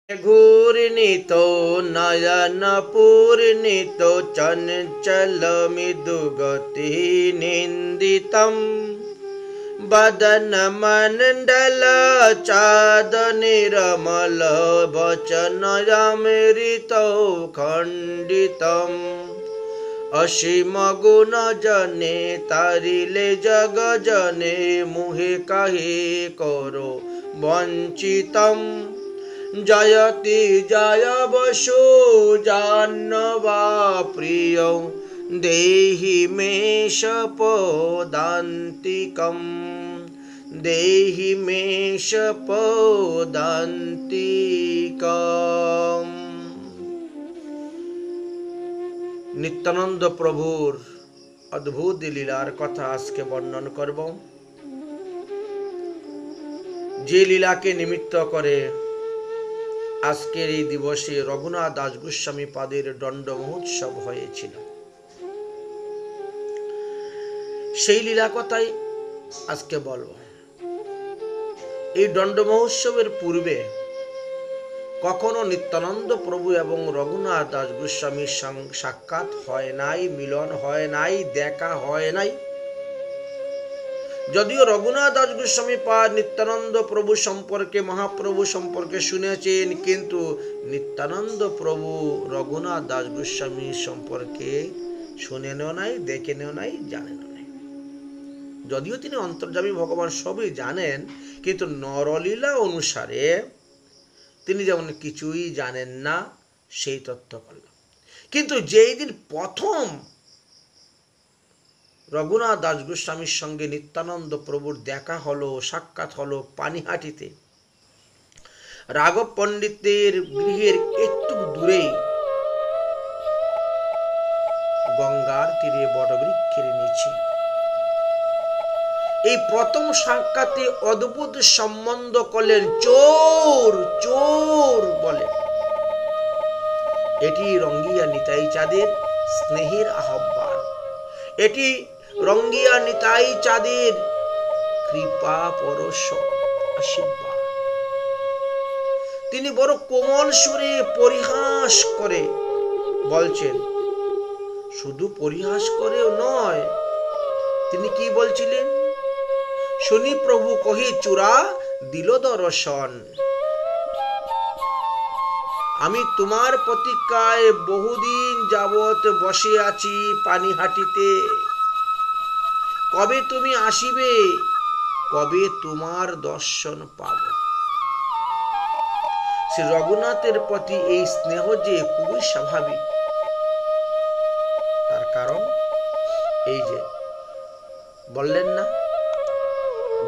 घूर्णित नयन पूर्णित चंचल मृदुगति निंदितम् बदन मंडल चाद निर्मल वचन अमृत खंडितम् असीम गुण जने तारिले जग जने मुहे कहे करो वंचितम् जयति जय वसु जाह्नवा प्रिय देहि मे शपदान्तिकम् देहि मे शपदान्तिकम्। नित्यानंद प्रभुर अद्भुत लीलार कथा आज के वर्णन करब। जे लीला के निमित्त करे আজকের এই দিবসে রঘুনাথ দাস গোস্বামী পাদের দণ্ড মহোৎসব হয়েছিল, সেই লীলা কথাই আজকে বলবো। এই দণ্ড মহোৎসবের পূর্বে কখনো নিত্যানন্দ প্রভু এবং রঘুনাথ দাস গোস্বামীর সাক্ষাৎ হয় নাই, মিলন হয় নাই, দেখা হয় নাই। যদিও রঘুনাথ দাস গোস্বামী পাদ নিত্যানন্দ প্রভু সম্পর্কে, মহাপ্রভু সম্পর্কে শুনেছেন, কিন্তু নিত্যানন্দ প্রভু রঘুনাথ দাস গোস্বামী সম্পর্কে শুনেনও নাই, দেখেনও নাই, জানেনও নাই। যদিও তিনি অন্তর্যামী ভগবান সবই জানেন, কিন্তু নরলীলা অনুসারে তিনি যেমন কিছুই জানেন না, সেই তত্ত্ব করলাম। কিন্তু যেই দিন প্রথম রঘুনাথ দাস গোস্বামীর সঙ্গে নিত্যানন্দ প্রভুর দেখা হলো, সাক্ষাৎ হলো পানিহাটিতে, রাঘব পণ্ডিতের গৃহের একটু দূরেই গঙ্গার তীরে বটবৃক্ষের নিচে, এই প্রথম সাক্ষাতে অদ্ভুত সম্বন্ধ করলেন। চোর চোর বলে। এটি রঙ্গিয়া নিতাই চাঁদের স্নেহের আহ্বান, এটি রঙ্গিয়া নিতাই চাঁদের কৃপা পরশ আশীর্বাদ। তিনি বড় কোমল সুরে পরিহাস করে বলছেন, শুধু পরিহাস করেও নয়, তিনি কি বলছিলেন? শুনি প্রভু কহি চূড়া দিল দর্শন, আমি তোমার প্রতীক্ষায় বহুদিন যাবৎ বসে আছি পানিহাটিতে। কবে তুমি আসিবে, কবে তোমার দর্শন পাব। শ্রী রঘুনাথের প্রতি এই স্নেহ যে খুবই স্বাভাবিক। তার কারণ এই যে বললেন না,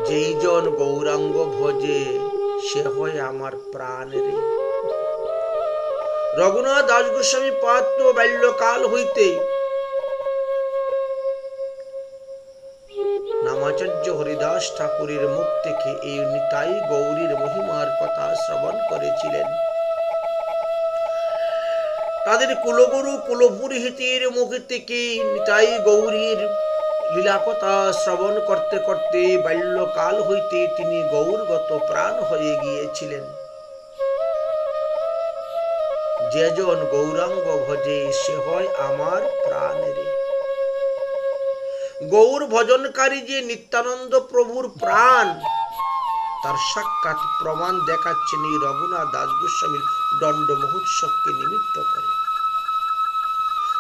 যেই জন গৌরাঙ্গ ভজে সে হয় আমার প্রাণ রে। রঘুনাথ দাস গোস্বামী পাদ তো বাল্যকাল হইতে নামাচার্য হরিদাস ঠাকুরের মুখ থেকে এই নিতাই গৌরীর মহিমার কথা শ্রবণ করেছিলেন। তাদের কুলগুরু কুলপুরোহিতের মুখ থেকে নিতাই গৌরীর লীলা কথা শ্রবণ করতে করতে বাল্যকাল হইতে তিনি গৌরগত প্রাণ হয়ে গিয়েছিলেন। যেজন গৌরাঙ্গ ভজে সে হয় আমার প্রাণ রে। গৌর ভজনকারী যে নিত্যানন্দ প্রভুর প্রাণ, তার সাক্ষাৎ প্রমাণ দেখাচ্ছেন এই রঘুনাথ দাস গোস্বামীর দণ্ড মহোৎসবকে নিমিত্ত করে।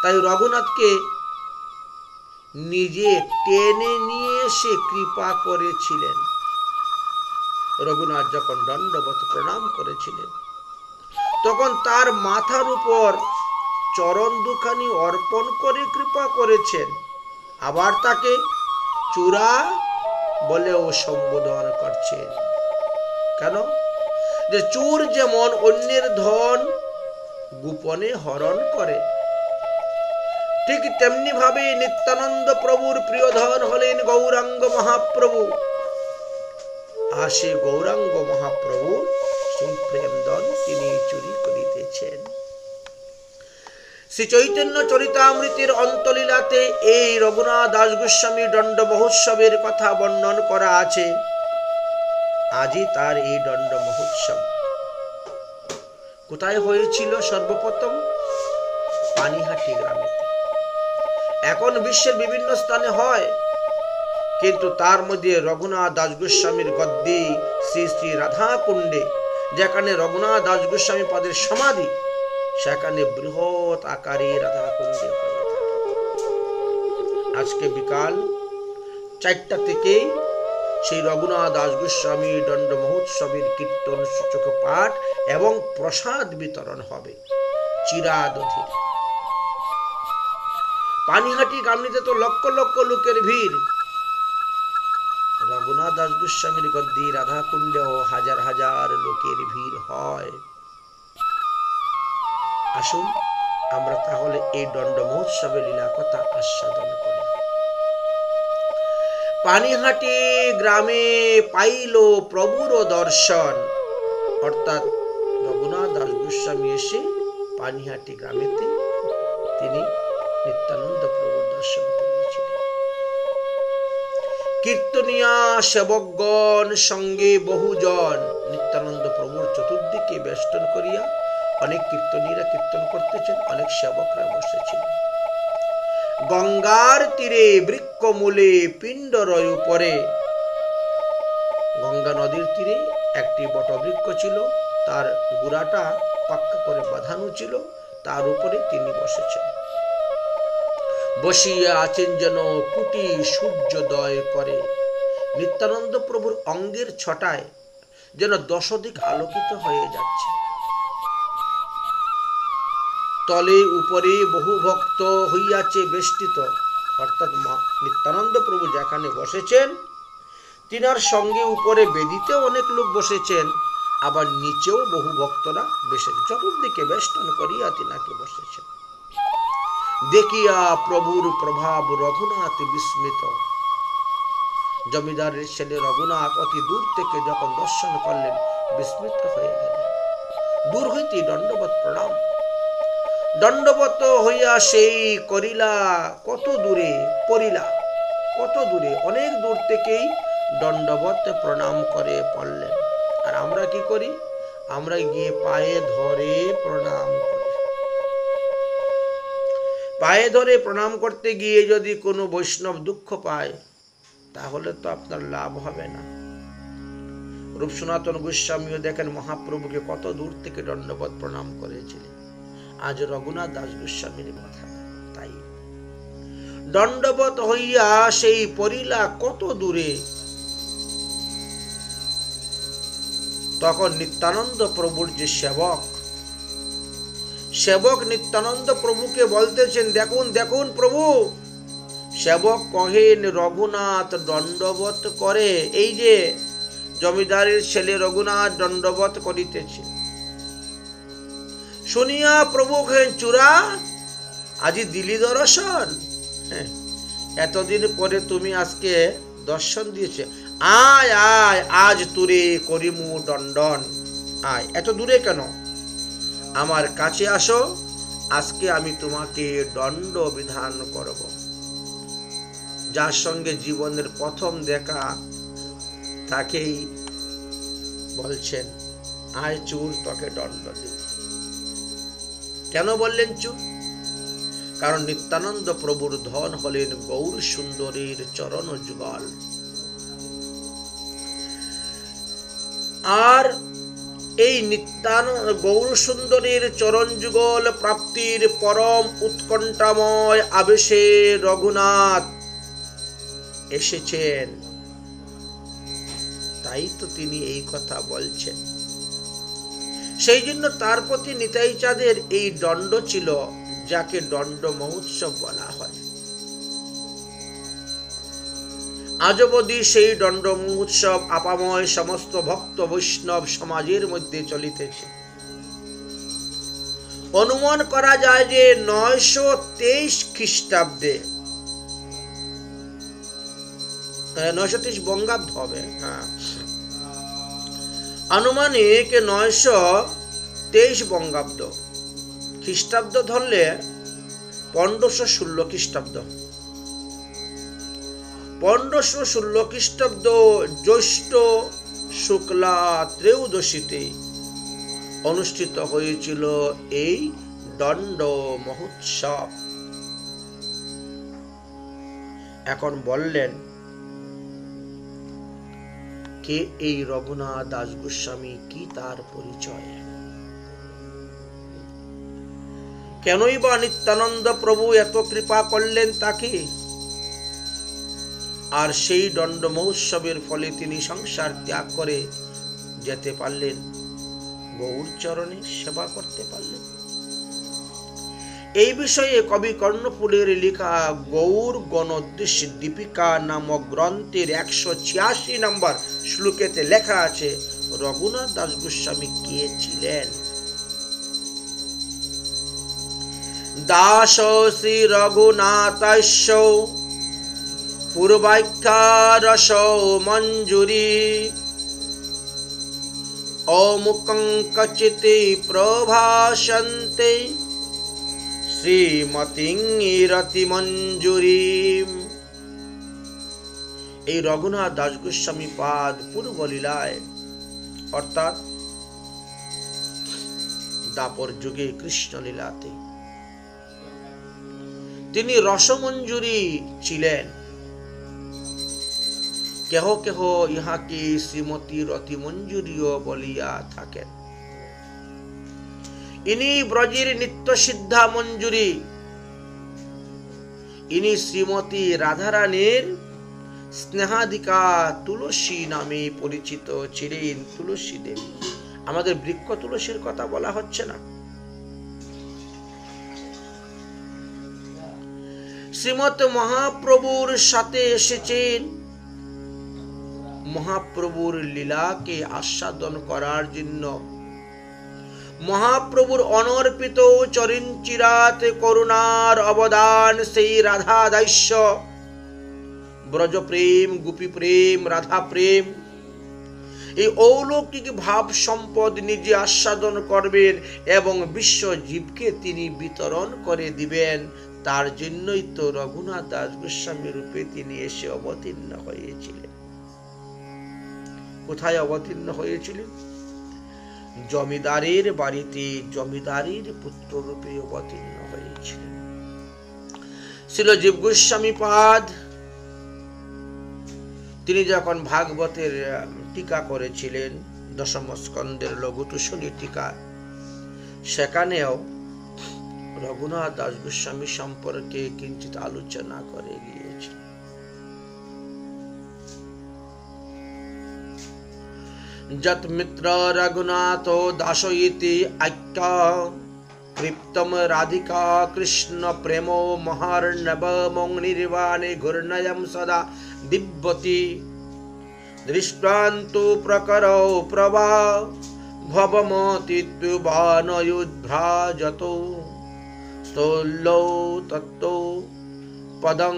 তাই রঘুনাথকে নিজে টেনে নিয়ে এসে কৃপা করেছিলেন। রঘুনাথ যখন দণ্ডবত প্রণাম করেছিলেন, তখন তার মাথার উপর চরণ দুখানি অর্পণ করে কৃপা করেছেন। আবার তাকে চূড়া বলেও সম্বোধন করছেন। কেন? যে চোর যেমন অন্যের ধন গোপনে হরণ করে, ঠিক তেমনি ভাবে নিত্যানন্দ প্রভুর প্রিয় ধন হলেন গৌরাঙ্গ মহাপ্রভু। আর সে গৌরাঙ্গ মহাপ্রভু সেই প্রেম ধন তিনি চুরি করিতেছেন। শ্রী চৈতন্য চরিতামৃতের অন্তলীলাতে এই রঘুনাথ দাস গোস্বামী দণ্ড মহোৎসবের কথা বর্ণন করা আছে। আজই তার এই দণ্ড মহোৎসব। কোথায় হয়েছিল সর্বপ্রথম? পানিহাটি গ্রামে। এখন বিশ্বের বিভিন্ন স্থানে হয়, কিন্তু তার মধ্যে রঘুনাথ দাস গোস্বামীর গদ্দি শ্রী শ্রী রাধা কুণ্ডে, যেখানে রঘুনাথ দাস গোস্বামী পাদের সমাধি, সেখানে বৃহৎ আকারে রাধা কুণ্ডে হয়ে থাকে। আজকে বিকাল 4টা থেকে সেই রঘুনাথ দাস গোস্বামী দণ্ড মহোৎসবের কীর্তন সূচক পাঠ এবং প্রসাদ বিতরণ হবে চিরাদধির। পানিহাটি গ্রামটিতে তো লক্ষ লক্ষ লোকের ভিড়। রঘুনাথ দাস গোস্বামীর গদ্দি রাধা কুণ্ডেও হাজার হাজার লোকের ভিড় হয়। আসুন আমরা তাহলে এই দণ্ড মহোৎসবের লীলা কথা আস্বাদন করি। পানিহাটি গ্রামে পাইল প্রভুর দর্শন, অর্থাৎ রঘুনাথ দাস গোস্বামী এসে পানিহাটি গ্রামেতে তিনি নিত্যানন্দ প্রভুর দর্শন পেয়েছিলেন। কীর্তনিয়া সেবকগণ সঙ্গে বহুজন নিত্যানন্দ প্রভুর চতুর্দিকে বেষ্টন করিয়া অনেক কীর্তনীরা কীর্তন করতেছেন, অনেক সেবকরা বসেছিলেন। গঙ্গার তীরে বৃক্ষমূলে পিণ্ডরয় উপরে, গঙ্গা নদীর তীরে একটি বটবৃক্ষ ছিল, তার গুড়াটা পাক্কা করে বাঁধানো ছিল, তার উপরে তিনি বসেছেন। বসিয়া আছেন যেন কুটি সূর্যোদয় করে। নিত্যানন্দ প্রভুর অঙ্গের ছটায় যেন 10 দিক আলোকিত হয়ে যাচ্ছে। তলে উপরে বহু ভক্ত হইয়াছে বেষ্টিত, অর্থাৎ নিত্যানন্দ প্রভু যেখানে বসেছেন তিনার সঙ্গে উপরে বেদিতে অনেক লোক বসেছেন, আবার নিচেও বহু ভক্তরা বসেছেন, চতুর্দিকে বেষ্টন করিয়া তিনাকে বসেছেন। দেখিয়া প্রভুর প্রভাব রঘুনাথ বিস্মিত। জমিদারের ছেলে রঘুনাথ অতি দূর থেকে যখন দর্শন করলেন বিস্মিত হয়ে গেলেন। দূর হইতে দণ্ডবত প্রণাম। দণ্ডবত হইয়া সেই করিলা কত দূরে, পড়িলা কত দূরে, অনেক দূর থেকেই দণ্ডবত প্রণাম করে পড়লেন। আর আমরা কি করি? আমরা গিয়ে পায়ে ধরে প্রণাম করি। পায়ে ধরে প্রণাম করতে গিয়ে যদি কোনো বৈষ্ণব দুঃখ পায়, তাহলে তো আপনার লাভ হবে না। রূপ সনাতন গোস্বামীও দেখেন মহাপ্রভুকে কত দূর থেকে দণ্ডবত প্রণাম করেছিলেন। আজ রঘুনাথ দাস গোস্বামীর কথা তাই। দণ্ডবত হইয়া সেই পরিলা কত দূরে। তখন নিত্যানন্দ প্রভুর যে সেবক নিত্যানন্দ প্রভুকে বলতেছেন, দেখুন দেখুন প্রভু। সেবক কহেন রঘুনাথ দণ্ডবত করে, এই যে জমিদারের ছেলে রঘুনাথ দণ্ডবত করিতেছে। শুনিয়া প্রভু কহেন, চূড়া আজি দিলি দর্শন? এতদিন পরে তুমি আজকে দর্শন দিয়েছে, আয় আয় আজ তুরে করিমু দণ্ডন। আয়, এত দূরে কেন? আমার কাছে আসো, আজকে আমি তোমাকে দণ্ড বিধান করব। যার সঙ্গে জীবনের প্রথম দেখা তাকেই বলছেন, আয় চুর, তোকে দণ্ড দিব। কেন বললেন চুর? কারণ নিত্যানন্দ প্রভুর ধন হলেন গৌর সুন্দরীর চরণ যুগল। আর এই নিত্যানন্দ গৌর সুন্দরীর চরণ যুগল প্রাপ্তির পরম উৎকণ্ঠাময় আবেশে রঘুনাথ এসেছেন, তাই তো তিনি এই কথা বলছেন। সেই জন্য তার প্রতি নিতাই চাঁদের এই দণ্ড ছিল, যাকে দণ্ড মহোৎসব বলা হয়। আজ অবধি সেই দণ্ড মহোৎসব আপাময় সমস্ত ভক্ত বৈষ্ণব সমাজের মধ্যে চলিতেছে। অনুমান করা যায় যে 923 খ্রিস্টাব্দে, 923 বঙ্গাব্দ হবে, আনুমানিক 923 বঙ্গাব্দ। খ্রিস্টাব্দ ধরলে 1516 খ্রিস্টাব্দ। 1516 খ্রিস্টাব্দ জ্যৈষ্ঠ শুক্লা ত্রয়োদশীতে অনুষ্ঠিত হয়েছিল এই দণ্ড মহোৎসব। এখন বললেন, কে এই রঘুনাথ দাস গোস্বামী, কি তার পরিচয়? কেনই বা নিত্যানন্দ প্রভু এত কৃপা করলেন তাকে? আর সেই দণ্ড মহোৎসবের ফলে তিনি সংসার ত্যাগ করে যেতে পারলেন, গৌর চরণে সেবা করতে পারলেন। এই বিষয়ে কবি কর্ণফুলের লেখা গৌর গণোদ্দেশ্য দীপিকা নামক গ্রন্থের 186 নম্বর শ্লোকেতে লেখা আছে, রঘুনাথ দাস গোস্বামী কে ছিলেন? দাস শ্রী রঘুনাথস্য পূর্বাখ্যারস মঞ্জুরি অমুকং কচিতে প্রভাসন্তে শ্রীমতিং রতি মঞ্জুরি। এই রঘুনাথ দাস গোস্বামী পাদ পূর্ব লীলায় অর্থাৎ দাপর যুগে কৃষ্ণ লীলাতে তিনি রসমঞ্জুরি ছিলেন। কেহ কেহ ইহাকে শ্রীমতী রতি মঞ্জুরিও বলিয়া থাকেন। ইনি ব্রজের নিত্য সিদ্ধা মঞ্জুরি। ইনি শ্রীমতী রাধারানীর স্নেহাধিকা তুলসী নামে পরিচিত ছিলেন। তুলসী দেবী, আমাদের বৃক্ষ তুলসীর কথা বলা হচ্ছে না? শ্রীমত মহাপ্রভুর সাথে এসেছেন মহাপ্রভুর লীলাকে আস্বাদন করার জন্য। মহাপ্রভুর অনর্পিত চরণ চিরাত করুণার অবদান সেই রাধা দাস্য, ব্রজ প্রেম, গোপী প্রেম, রাধা প্রেম, এই অলৌকিক ভাব সম্পদ নিজে আস্বাদন করবেন এবং বিশ্ব জীবকে তিনি বিতরণ করে দিবেন। তার জন্যই তো রঘুনাথ দাস গোস্বামী রূপে তিনি এসে অবতীর্ণ হয়েছিলেন। কোথায় অবতীর্ণ হয়েছিলেন? জমিদারের বাড়িতে জমিদারের পুত্র রূপে অবতীর্ণ হয়েছিলেন। ছিল জীব গোস্বামী পাদ তিনি যখন ভাগবতের টিকা করেছিলেন, দশম স্কন্ধের লঘু তুশনী টিকা, সেখানেও রঘুনাথ দাস গোস্বামী সম্পর্কে কিঞ্চিত আলোচনা করে গিয়েছেন। যত মিত্র রঘুনাথ দাস ইতি আখ্যা তৃপ্তম রাধিকা কৃষ্ণ প্রেম মহার্ণব নির্বাণে ঘূর্ণয়ম সদা দিব্যতি দৃষ্টান্তু প্রকরৌ প্রভা ভবমতিত্বানয়োদ্ভ্রাজতো স্থূলৌ তত্তো পদং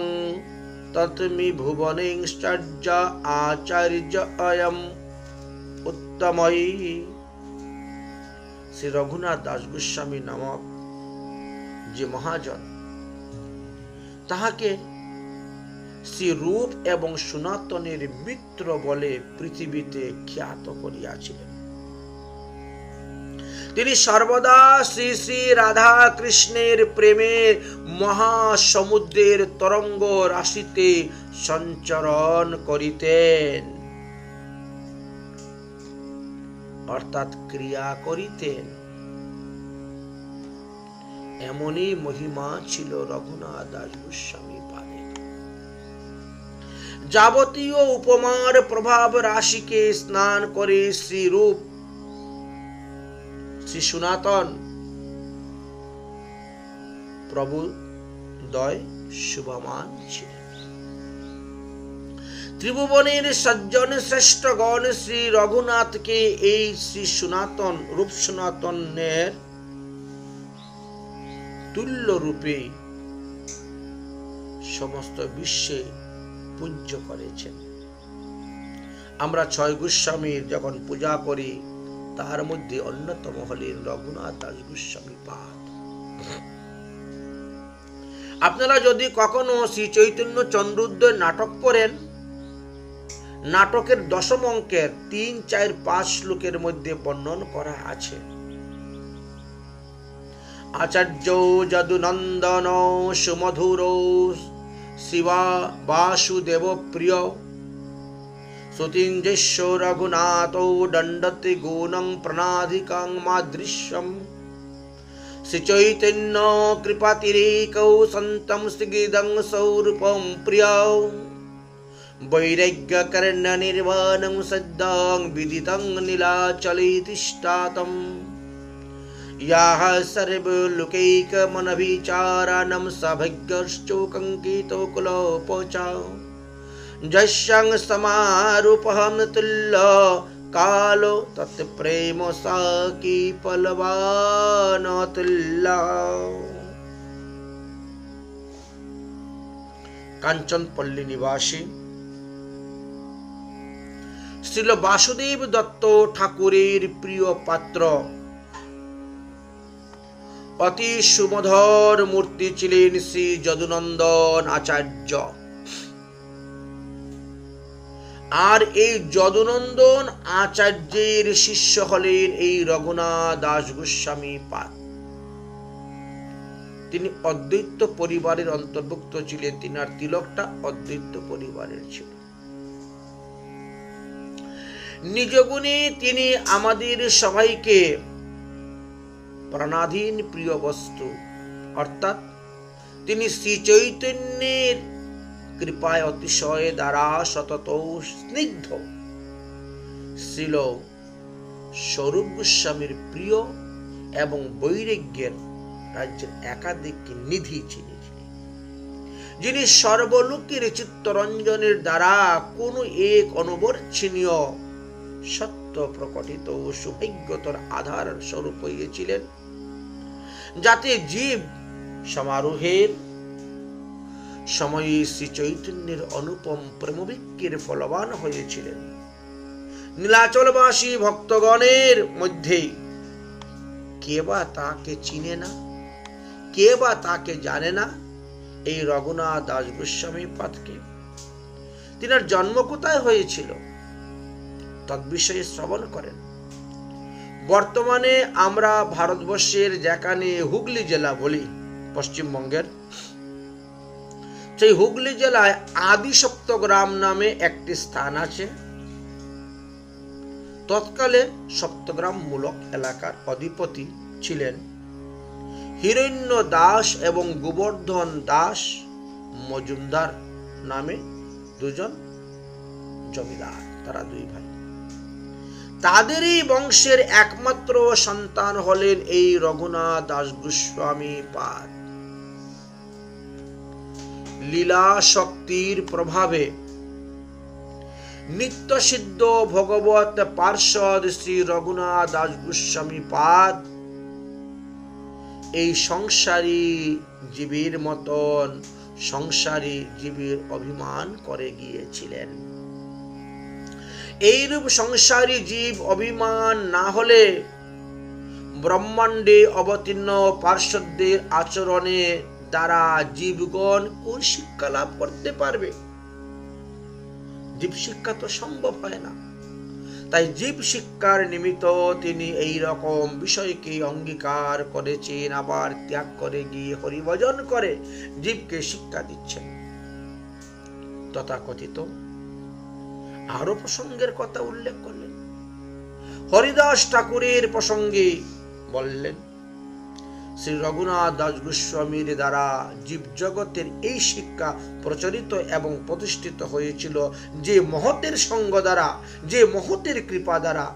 তৎমি ভুবনেশ্চর্য আচার্য অয়ম উত্তময়ী। শ্রী রঘুনাথ দাস গোস্বামী নামক যে মহাজন, তাহাকে শ্রী রূপ এবং সনাতনের মিত্র বলে পৃথিবীতে খ্যাত করিয়াছিলেন। তিনি সর্বদা শ্রী শ্রী রাধা কৃষ্ণের প্রেমের মহাসমুদ্রের তরঙ্গ রাশিতে সঞ্চরণ করিতেন, অর্থাৎ ক্রিয়া করিতেন। এমনই মহিমা ছিল রঘুনাথ দাস গোস্বামী পাদের। যাবতীয় উপমার প্রভাব রাশিকে স্নান করে শ্রী রূপ, শ্রী সনাতন প্রভু দয় শুভমান ছিলেন। ত্রিভুবনের সজ্জন শ্রেষ্ঠগণ শ্রী রঘুনাথকে এই শ্রী সনাতন রূপ সনাতনের তুল্য রূপে সমস্ত বিশ্বে পূজ্য করেছেন। আমরা ছয় গোস্বামীর যখন পূজা করি, তার মধ্যে অন্যতম হলেন রঘুনাথ দাস গোস্বামী পাদ। আপনারা যদি কখনো শ্রী চৈতন্য চন্দ্রোদয় নাটক পড়েন, নাটকের দশম অঙ্কের 3, 4, 5 শ্লোকের মধ্যে বর্ণন করা আছে আচার্য যদুনন্দন সুমধুর শিবা বাসুদেব প্রিয় সুতিঞ্জস্য রঘুনাথ দণ্ডতি গুণং প্রণাধিকাং মাদৃশ্যম শ্রীচৈতন্য কৃপাতিরেকৌ সন্তম শ্রীগীদং সৌরূপম প্রিয় বৈরাগ্যকর্ণ নির্বাণং সদ্যং বিদিতং নীলাচলে তিষ্ঠাতম याः सर्वलोकैकमनभिचारणं सभज्ञश्चोकङ्कितो कुलोपचा जस्यं समारूपहं तुल्य कालो तत्प्रेम साकी पलवान तुल्य। कांचनपल्ली निवासी श्रील वासुदेव दत्त ठाकुरेर प्रिय पात्र অতি সুমধুর মূর্তি ছিলেন শ্রী যদুনন্দন আচার্য। আর এই যদুনন্দন আচার্যের শিষ্য হলেন এই রঘুনাথ দাস গোস্বামী পাদ। তিনি অদ্বৈত পরিবারের অন্তর্ভুক্ত ছিলেন। তিনার তিলকটা অদ্বৈত পরিবারের ছিল। নিজ গুণে তিনি আমাদের সবাইকে প্রাণাধীন প্রিয় বস্তু, অর্থাৎ তিনি শ্রী চৈতন্যের কৃপায় অতিশয় দ্বারা সতত স্নিগ্ধ ছিল স্বরূপ গোস্বামীর প্রিয় এবং বৈরাগ্যের রাজ্যের একাধিক নিধি ছিলেন, যিনি সর্বলোকের চিত্তরঞ্জনের দ্বারা কোন এক অনবচ্ছিন্ন সত্য প্রকটিত ও সৌভাগ্যতর আধার স্বরূপ হইয়াছিলেন, যাতে জীব সমারোহের সময়ে শ্রী চৈতন্যের অনুপম প্রেমবিক্যের ফলবান হয়েছিলেন। নীলাচলবাসী ভক্তগণের মধ্যে কে বা তাকে চিনে না, কে বা তাকে জানে না এই রঘুনাথ দাস গোস্বামী পাদকে? তিনার জন্ম কোথায় হয়েছিল তদ্বিষয়ে শ্রবণ করেন। বর্তমানে আমরা ভারতবর্ষের যেখানে হুগলি জেলা বলি, পশ্চিমবঙ্গের, সেই হুগলি জেলায় আদি সপ্তগ্রাম নামে একটি স্থান আছে। তৎকালে সপ্তগ্রাম মূলক এলাকার অধিপতি ছিলেন হিরণ্য দাস এবং গোবর্ধন দাস মজুমদার নামে দুজন জমিদার। তারা দুই ভাই। তাদেরই বংশের একমাত্র সন্তান হলেন এই রঘুনাথ দাস গোস্বামী পাদ। লীলা শক্তির প্রভাবে নিত্য সিদ্ধ ভগবত পার্ষদ শ্রী রঘুনাথ দাস গোস্বামী পাদ এই সংসারী জীবের মতন সংসারী জীবের অভিমান করে গিয়েছিলেন। এইরূপ সংসারী জীব অভিমান না হলে ব্রহ্মাণ্ডে অবতীর্ণ পার্শ্বদের আচরণে দ্বারা জীবগণ কোন শিক্ষা লাভ করতে পারবে? জীব শিক্ষা তো সম্ভব হয় না। তাই জীব শিক্ষার নিমিত্ত তিনি এই রকম বিষয়কে অঙ্গীকার করেছেন, আবার ত্যাগ করে গিয়ে হরিভজন করে জীবকে শিক্ষা দিচ্ছেন। তথাকথিত আরো প্রসঙ্গের কথা উল্লেখ করলেন। হরিদাস ঠাকুরের প্রসঙ্গে বললেন, শ্রী রঘুনাথ দাস গোস্বামীর দ্বারা জীব জগতের এই শিক্ষা প্রচারিত এবং প্রতিষ্ঠিত হয়েছিল যে মহতের সঙ্গ দ্বারা, যে মহতের কৃপা দ্বারা।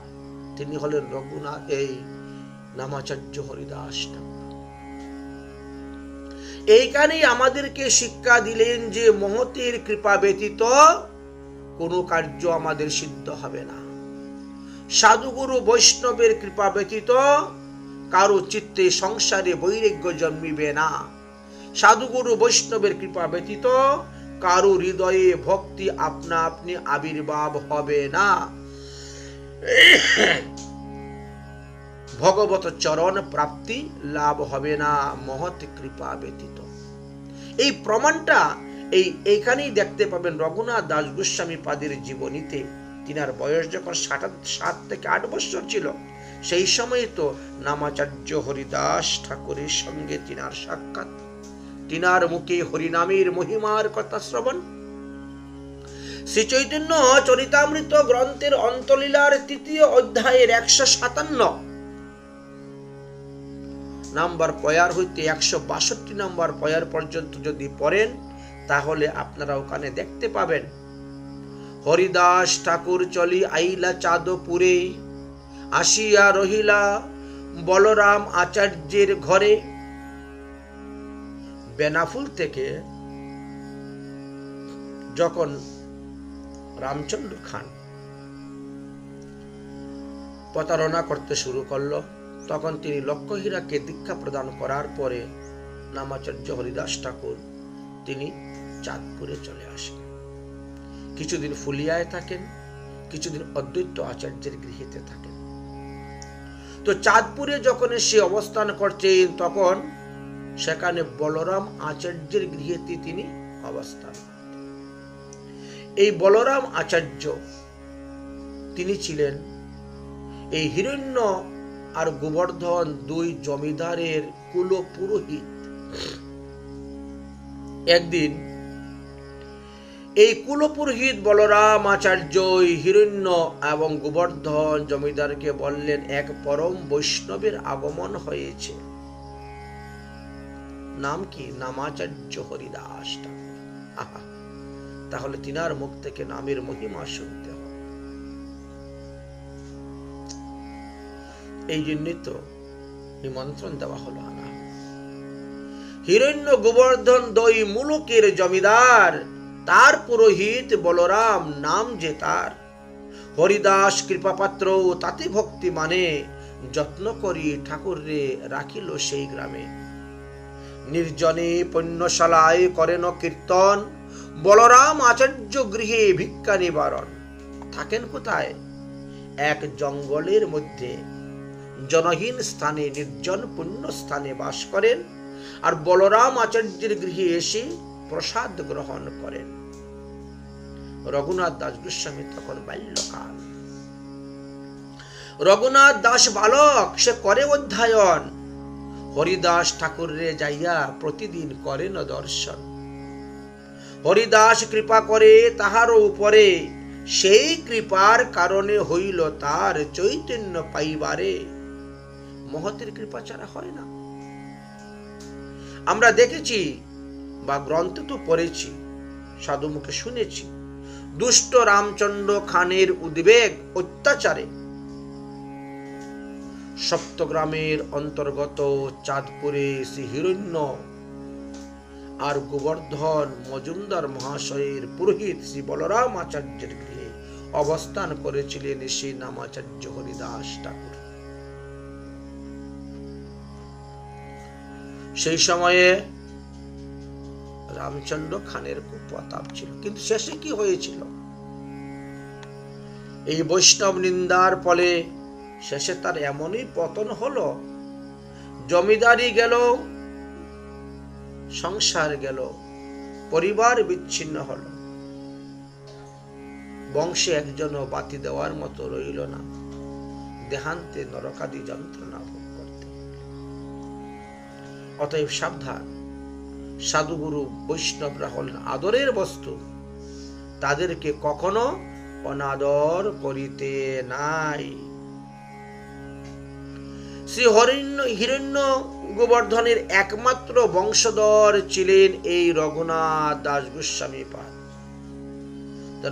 তিনি হলেন রঘুনাথ এই নামাচার্য হরিদাস ঠাকুর। এইখানেই আমাদেরকে শিক্ষা দিলেন যে মহতের কৃপা ব্যতীত কোনো কার্য আমাদের সিদ্ধ হবে না। সাধুগুরু বৈষ্ণবের কৃপা ব্যতীত কারো চিত্তে সংসারে বৈরাগ্য জন্মিবে না। সাধুগুরু বৈষ্ণবের কৃপা ব্যতীত কারো হৃদয়ে ভক্তি আপনা আপনি আবির্ভাব হবে না। ভগবত চরণ প্রাপ্তি লাভ হবে না মহৎ কৃপা ব্যতীত। এই প্রমাণটা এইখানেই দেখতে পাবেন রঘুনাথ দাস গোস্বামী পাদের জীবনীতে। তিনার বয়স যখন 7 থেকে 8 বছর ছিল, সেই সময় তো নামাচার্য হরিদাস ঠাকুরের সঙ্গে তিনার সাক্ষাৎ, তিনার মুখে হরিনামের মহিমার কথা শ্রবণ। শ্রী চৈতন্য চরিতামৃত গ্রন্থের অন্তলীলার ৩য় অধ্যায়ের ১৫৭ নাম্বার পয়ার হইতে ১৬২ নাম্বার পয়ার পর্যন্ত যদি পড়েন, তাহলে আপনারা ওখানে দেখতে পাবেন, হরিদাস ঠাকুর চলি আইলা চাঁদপুরে, আসিয়া রহিলা বলরাম আচার্যের ঘরে। বেনাফুল থেকে যখন রামচন্দ্র খান প্রতারণা করতে শুরু করলো, তখন তিনি লক্ষ্মীহীরাকে দীক্ষা প্রদান করার পরে নামাচার্য হরিদাস ঠাকুর তিনি চাঁদপুরে চলে আসেন। কিছুদিন ফুলিয়ায় থাকেন, কিছুদিন অদ্বৈত আচার্যের গৃহেতে থাকেন। তো চাঁদপুরে যখন সে অবস্থান করছেন, তখন সেখানে বলরাম আচার্যের গৃহেতে তিনি অবস্থান। এই বলরাম আচার্য তিনি ছিলেন এই হিরণ্য আর গোবর্ধন দুই জমিদারের কুল পুরোহিত। একদিন এই কুলপুরোহিত বলরাম আচার্য হিরণ্য এবং গোবর্ধন জমিদারকে বললেন, এক পরম বৈষ্ণবের আগমন হয়েছে। নাম কি? নামাচার্য হরিদাস ঠাকুর। আহা, তাহলে তিনার মুখ থেকে নামের মহিমা শুনতে হবে। এই জন্যই তো নিমন্ত্রণ দেওয়া হলো। আনা হিরণ্য গোবর্ধন দুই মুলুকের জমিদার, তার পুরোহিত বলরাম নাম যে তার। হরিদাস কৃপাপাত্র তাতে ভক্তি মানে, যত্ন করি ঠাকুর রে রাখিল সেই গ্রামে। নির্জনে পুণ্যশালায় করেন কীর্তন, বলরাম আচার্য গৃহে ভিক্ষা নিবারণ। থাকেন কোথায়? এক জঙ্গলের মধ্যে জনহীন স্থানে, নির্জন পুণ্য স্থানে বাস করেন, আর বলরাম আচার্যের গৃহে এসে প্রসাদ গ্রহণ করেন। রঘুনাথ দাস গোস্বামী তখন বাল্যকাল। রঘুনাথ দাস বালক, সে করে অধ্যয়ন। হরিদাস ঠাকুরে যাইয়া প্রতিদিন করেন দর্শন। হরিদাস কৃপা করে তাহার উপরে, সেই কৃপার কারণে হইল তার চৈতন্য পাইবারে। মহতের কৃপা ছাড়া হয় না। আমরা দেখেছি বা গ্রন্থে তো পড়েছি, সাধু মুখে শুনেছি, দুষ্ট রামচন্দ্র খানের উদ্বেগ অত্যাচারে সপ্তগ্রামের অন্তর্গত চাঁদপুরে শ্রী হিরণ্য আর গোবর্ধন মজুমদার মহাশয়ের পুরোহিত শ্রী বলরাম আচার্যের গৃহে অবস্থান করেছিলেন সেই নামাচার্য হরিদাস ঠাকুর। সেই সময়ে রামচন্দ্র খানের খুব প্রতাপ ছিল, কিন্তু শেষে কি হয়েছিল? এই বৈষ্ণব নিন্দার ফলে শেষে তার এমনই পতন হলো, জমিদারি গেল, সংসার গেল, পরিবার বিচ্ছিন্ন হলো, বংশে একজনও বাতি দেওয়ার মতো রইল না, দেহান্তে নরকাদি যন্ত্রণা ভোগ করতে। অতএব সাবধান, সাধুগুরু বৈষ্ণবরা হলেন আদরের বস্তু, তাদেরকে কখনো অনাদর করিতে নাই। শ্রী হিরণ্য গোবর্ধনের একমাত্র বংশধর ছিলেন এই রঘুনাথ দাস গোস্বামী পাদ।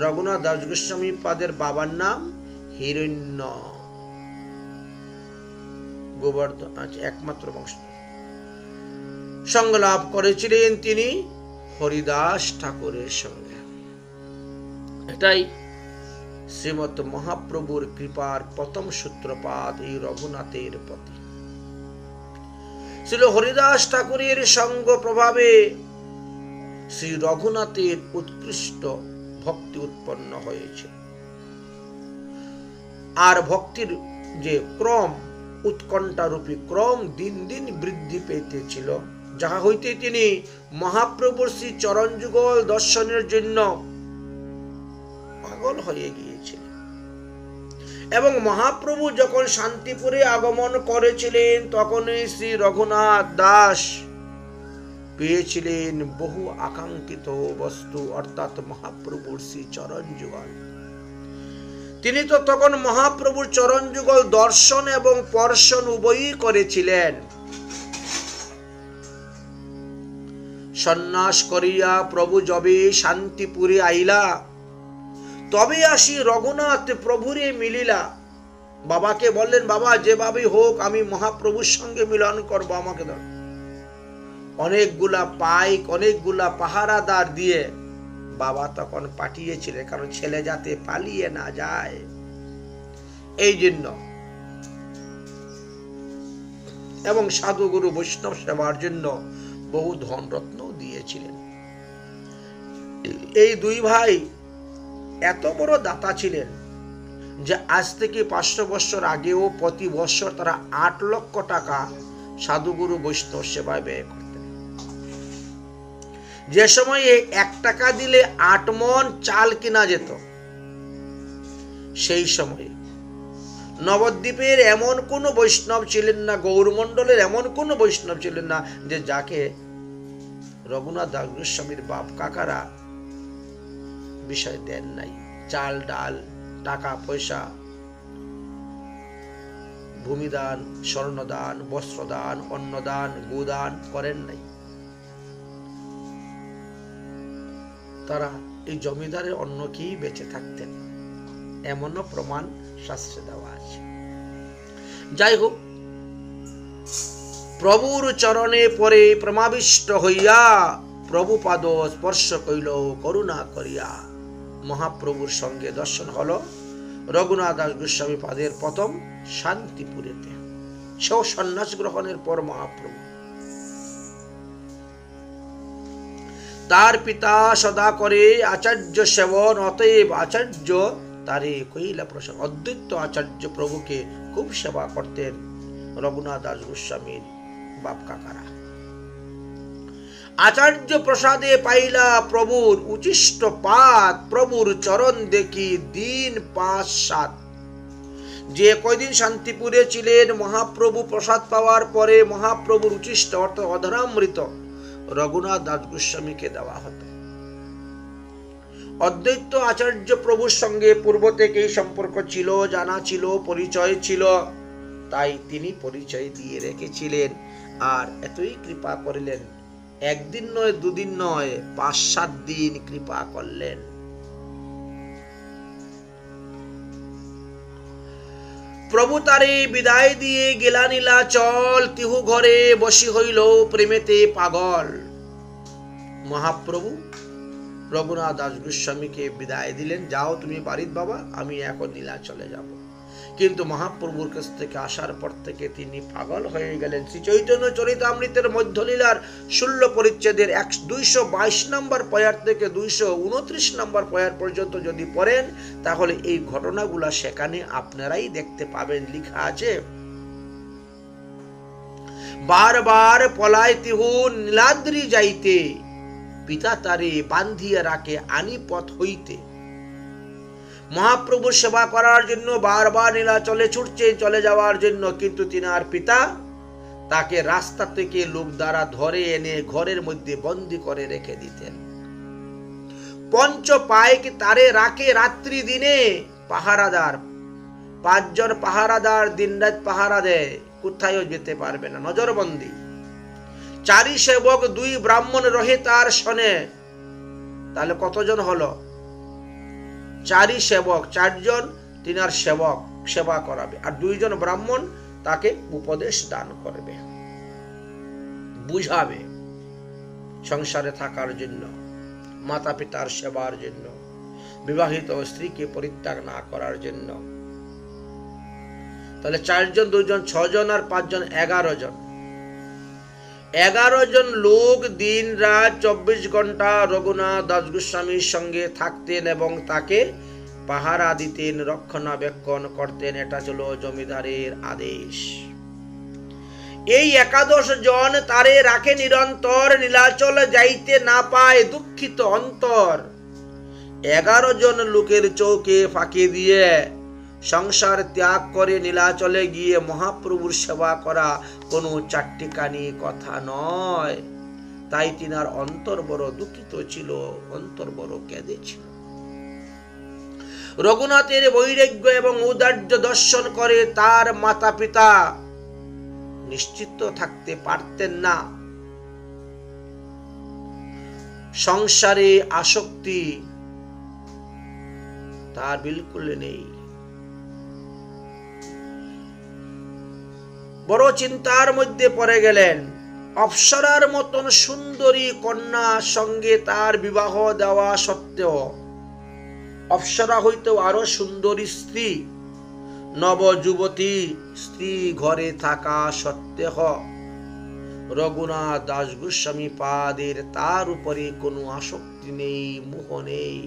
রঘুনাথ দাস গোস্বামী পাদের বাবার নাম হিরণ্য, গোবর্ধন একমাত্র বংশধর। সংলাপ করেছিলেন তিনি হরিদাস ঠাকুরের সঙ্গে। এটাই শ্রীমৎ মহাপ্রভুর কৃপার প্রথম সূত্রপাত এই রঘুনাথের প্রতি। শ্রী হরিদাস ঠাকুরের সঙ্গ প্রভাবে শ্রী রঘুনাথের উৎকৃষ্ট ভক্তি উৎপন্ন হয়েছে। আর ভক্তির যে ক্রম, উৎকণ্ঠারূপী ক্রম দিন দিন বৃদ্ধি পেতেছিল, যাহা হইতে তিনি মহাপ্রভুর শ্রী চরণ যুগল দর্শনের জন্য পাগল হয়ে গিয়েছিলেন। এবং মহাপ্রভু যখন শান্তিপুরে আগমন করেছিলেন তখনই শ্রী রঘুনাথ দাস পেয়েছিলেন বহু আকাঙ্ক্ষিত বস্তু, অর্থাৎ মহাপ্রভুর শ্রী চরণ যুগল। তিনি তো তখন মহাপ্রভুর চরণ যুগল দর্শন এবং স্পর্শন উভয়ই করেছিলেন। সন্ন্যাস করিয়া প্রভু যবে শান্তিপুরে আইলা, তবে আসি রঘুনাথ প্রভুরে মিলিলা। বাবাকে বললেন, বাবা যেভাবে হোক আমি মহাপ্রভুর সঙ্গে মিলন করবো, আমাকে দাও। অনেকগুলা পাইক, অনেকগুলা পাহারাদার দিয়ে বাবা তখন পাঠিয়েছিলেন, কারণ ছেলে যাতে পালিয়ে না যায় এই জন্য, এবং সাধুগুরু বৈষ্ণব সেবার জন্য বহু ধন রত্ন দিয়েছিলেন। এই দুই ভাই এত বড় দাতা ছিলেন যে আজ থেকে 500 বছর আগেও প্রতি বছর তারা 8 লক্ষ টাকা সাধুগুরু বৈষ্ণব সেবায় ব্যয় করতেন। যে সময়ে 1 টাকা দিলে 8 মণ চাল কিনা যেত, সেই সময়ে নবদ্বীপের এমন কোন বৈষ্ণব ছিলেন না, গৌরমণ্ডলের এমন কোন বৈষ্ণব ছিলেন না যে যাকে রঘুনাথ দাস গোস্বামীর বাপ কাকারা বিষয় দেন নাই। চাল ডাল, টাকা পয়সা, ভূমিদান, স্বর্ণদান, বস্ত্রদান, অন্নদান, গোদান করেন নাই। তারা এই জমিদারের অন্ন খেয়েই বেঁচে থাকতেন, এমনও প্রমাণ শাস্ত্রে দেওয়া আছে। যাই হোক, প্রভুর চরণে পরে প্রেমাবিষ্ট হইয়া প্রভুপাদ স্পর্শ কইল করুণা করিয়া। মহাপ্রভুর সঙ্গে দর্শন হলো রঘুনাথ দাস গোস্বামী পাদের প্রথম শান্তিপুরেতে। সেও সন্ন্যাস গ্রহণের পর মহাপ্রভু। তার পিতা সদা করে আচার্য সেবন, অতএব আচার্য তারে কইলা প্রসন্ন। অদ্বৈত আচার্য প্রভুকে খুব সেবা করতেন রঘুনাথ দাস গোস্বামীর বাপ কাকারা। আচার্য প্রসাদে পাইলা প্রভুর উচিষ্ট পাত, প্রভুর চরণ দেখি দিন 5-7। যে কয়দিন শান্তিপুরে ছিলেন, মহাপ্রভু প্রসাদ পাওয়ার পরে মহাপ্রভুর উচিষ্ট অর্থাৎ অধরামৃত রঘুনাথ দাস গোস্বামীকে দেওয়া হতো। অদ্বৈত আচার্য প্রভুর সঙ্গে পূর্ব থেকেই সম্পর্ক ছিল, জানা ছিল, পরিচয় ছিল, তাই তিনি পরিচয় দিয়ে রেখেছিলেন। আর এতই কৃপা করলেন, একদিন নয়, দুদিন নয়, 5-7 দিন কৃপা করলেন। প্রভু তারে বিদায় দিয়ে গেলা নীলাচল, তিহু ঘরে বসি হইল প্রেমেতে পাগল। মহাপ্রভু রঘুনাথ দাস গোস্বামীকে বিদায় দিলেন, যাও তুমি বাড়ির বাবা, আমি এখন নীলাচলে যাব। কিন্তু মহাপ্রভুর কাছ থেকে আসার পর থেকে তিনি পাগল হয়ে গেলেন। শ্রী চৈতন্য চরিতামৃতের মধ্যলীলার 16 পরিচ্ছেদের 222 নম্বর পয়ার থেকে 229 নম্বর পয়ার পর্যন্ত যদি পড়েন, তাহলে এই ঘটনাগুলা সেখানে আপনারাই দেখতে পাবেন। লিখা আছে, বারবার পলায় তিহু নীলাদ্রি যাইতে, পিতা তারে বান্ধিয়া রাখে আনি পথ হইতে। মহাপ্রভুর সেবা করার জন্য বারবার নীলাচলে ছুটছেন চলে যাওয়ার জন্য, কিন্তু তিনার পিতা তাকে রাস্তা থেকে লোক দ্বারা ধরে এনে ঘরের মধ্যে বন্দী করে রেখে দিতেন। পঞ্চ পাইক তারে রাখে রাত্রি দিনে পাহারাদার, 5 জন পাহারাদার দিনরাত পাহারা দেয়, কোথায়ও যেতে পারবে না, নজরবন্দি। 4 সেবক 2 ব্রাহ্মণ রহে তার শনে। তাহলে কতজন হলো? 4 সেবক, 4 জন তিনার সেবক সেবা করাবে, আর 2 জন ব্রাহ্মণ তাকে উপদেশ দান করবে, বুঝাবে সংসারে থাকার জন্য, মাতা পিতার সেবার জন্য, বিবাহিত স্ত্রীকে পরিত্যাগ না করার জন্য। তাহলে 4 জন, 2 জন, 6 জন, আর 5 জন 11 জন। 11 জন লোক দিন রাত 24 ঘন্টা রঘুনাথ দাস গোস্বামীর সঙ্গে থাকতেন এবং তাকে পাহারা দিতেন, রক্ষণাবেক্ষণ করতেন। এটা ছিল জমিদারের আদেশ। এই 11 জন তারে রাখে নিরন্তর, নীলাচল যাইতে না পায় দুঃখিত অন্তর। 11 জন লোকের চৌকে ফাঁকি দিয়ে সংসার ত্যাগ করে নীলাচলে গিয়ে মহাপ্রভুর সেবা করা কোনো চাট্টিখানি কথা নয়। তাই তিনার অন্তর বড় দুঃখিত ছিল, অন্তর বড় কেঁদেছিল। রঘুনাথের বৈরাগ্য এবং ঔদার্য দর্শন করে তার মাতা পিতা নিশ্চিত থাকতে পারতেন না। সংসারে আসক্তি তার বিলকুল নেই। বড় চিন্তার মধ্যে পড়ে গেলেন। অপ্সরার মতন সুন্দরী কন্যা সঙ্গে তার বিবাহ দেওয়া সত্ত্বেও, অপ্সরা হইতেও আরো সুন্দরী স্ত্রী, নবযুবতী স্ত্রী ঘরে থাকা সত্ত্বেও রঘুনাথ দাস গোস্বামী পাদের তার উপরে কোনো আসক্তি নেই, মোহ নেই।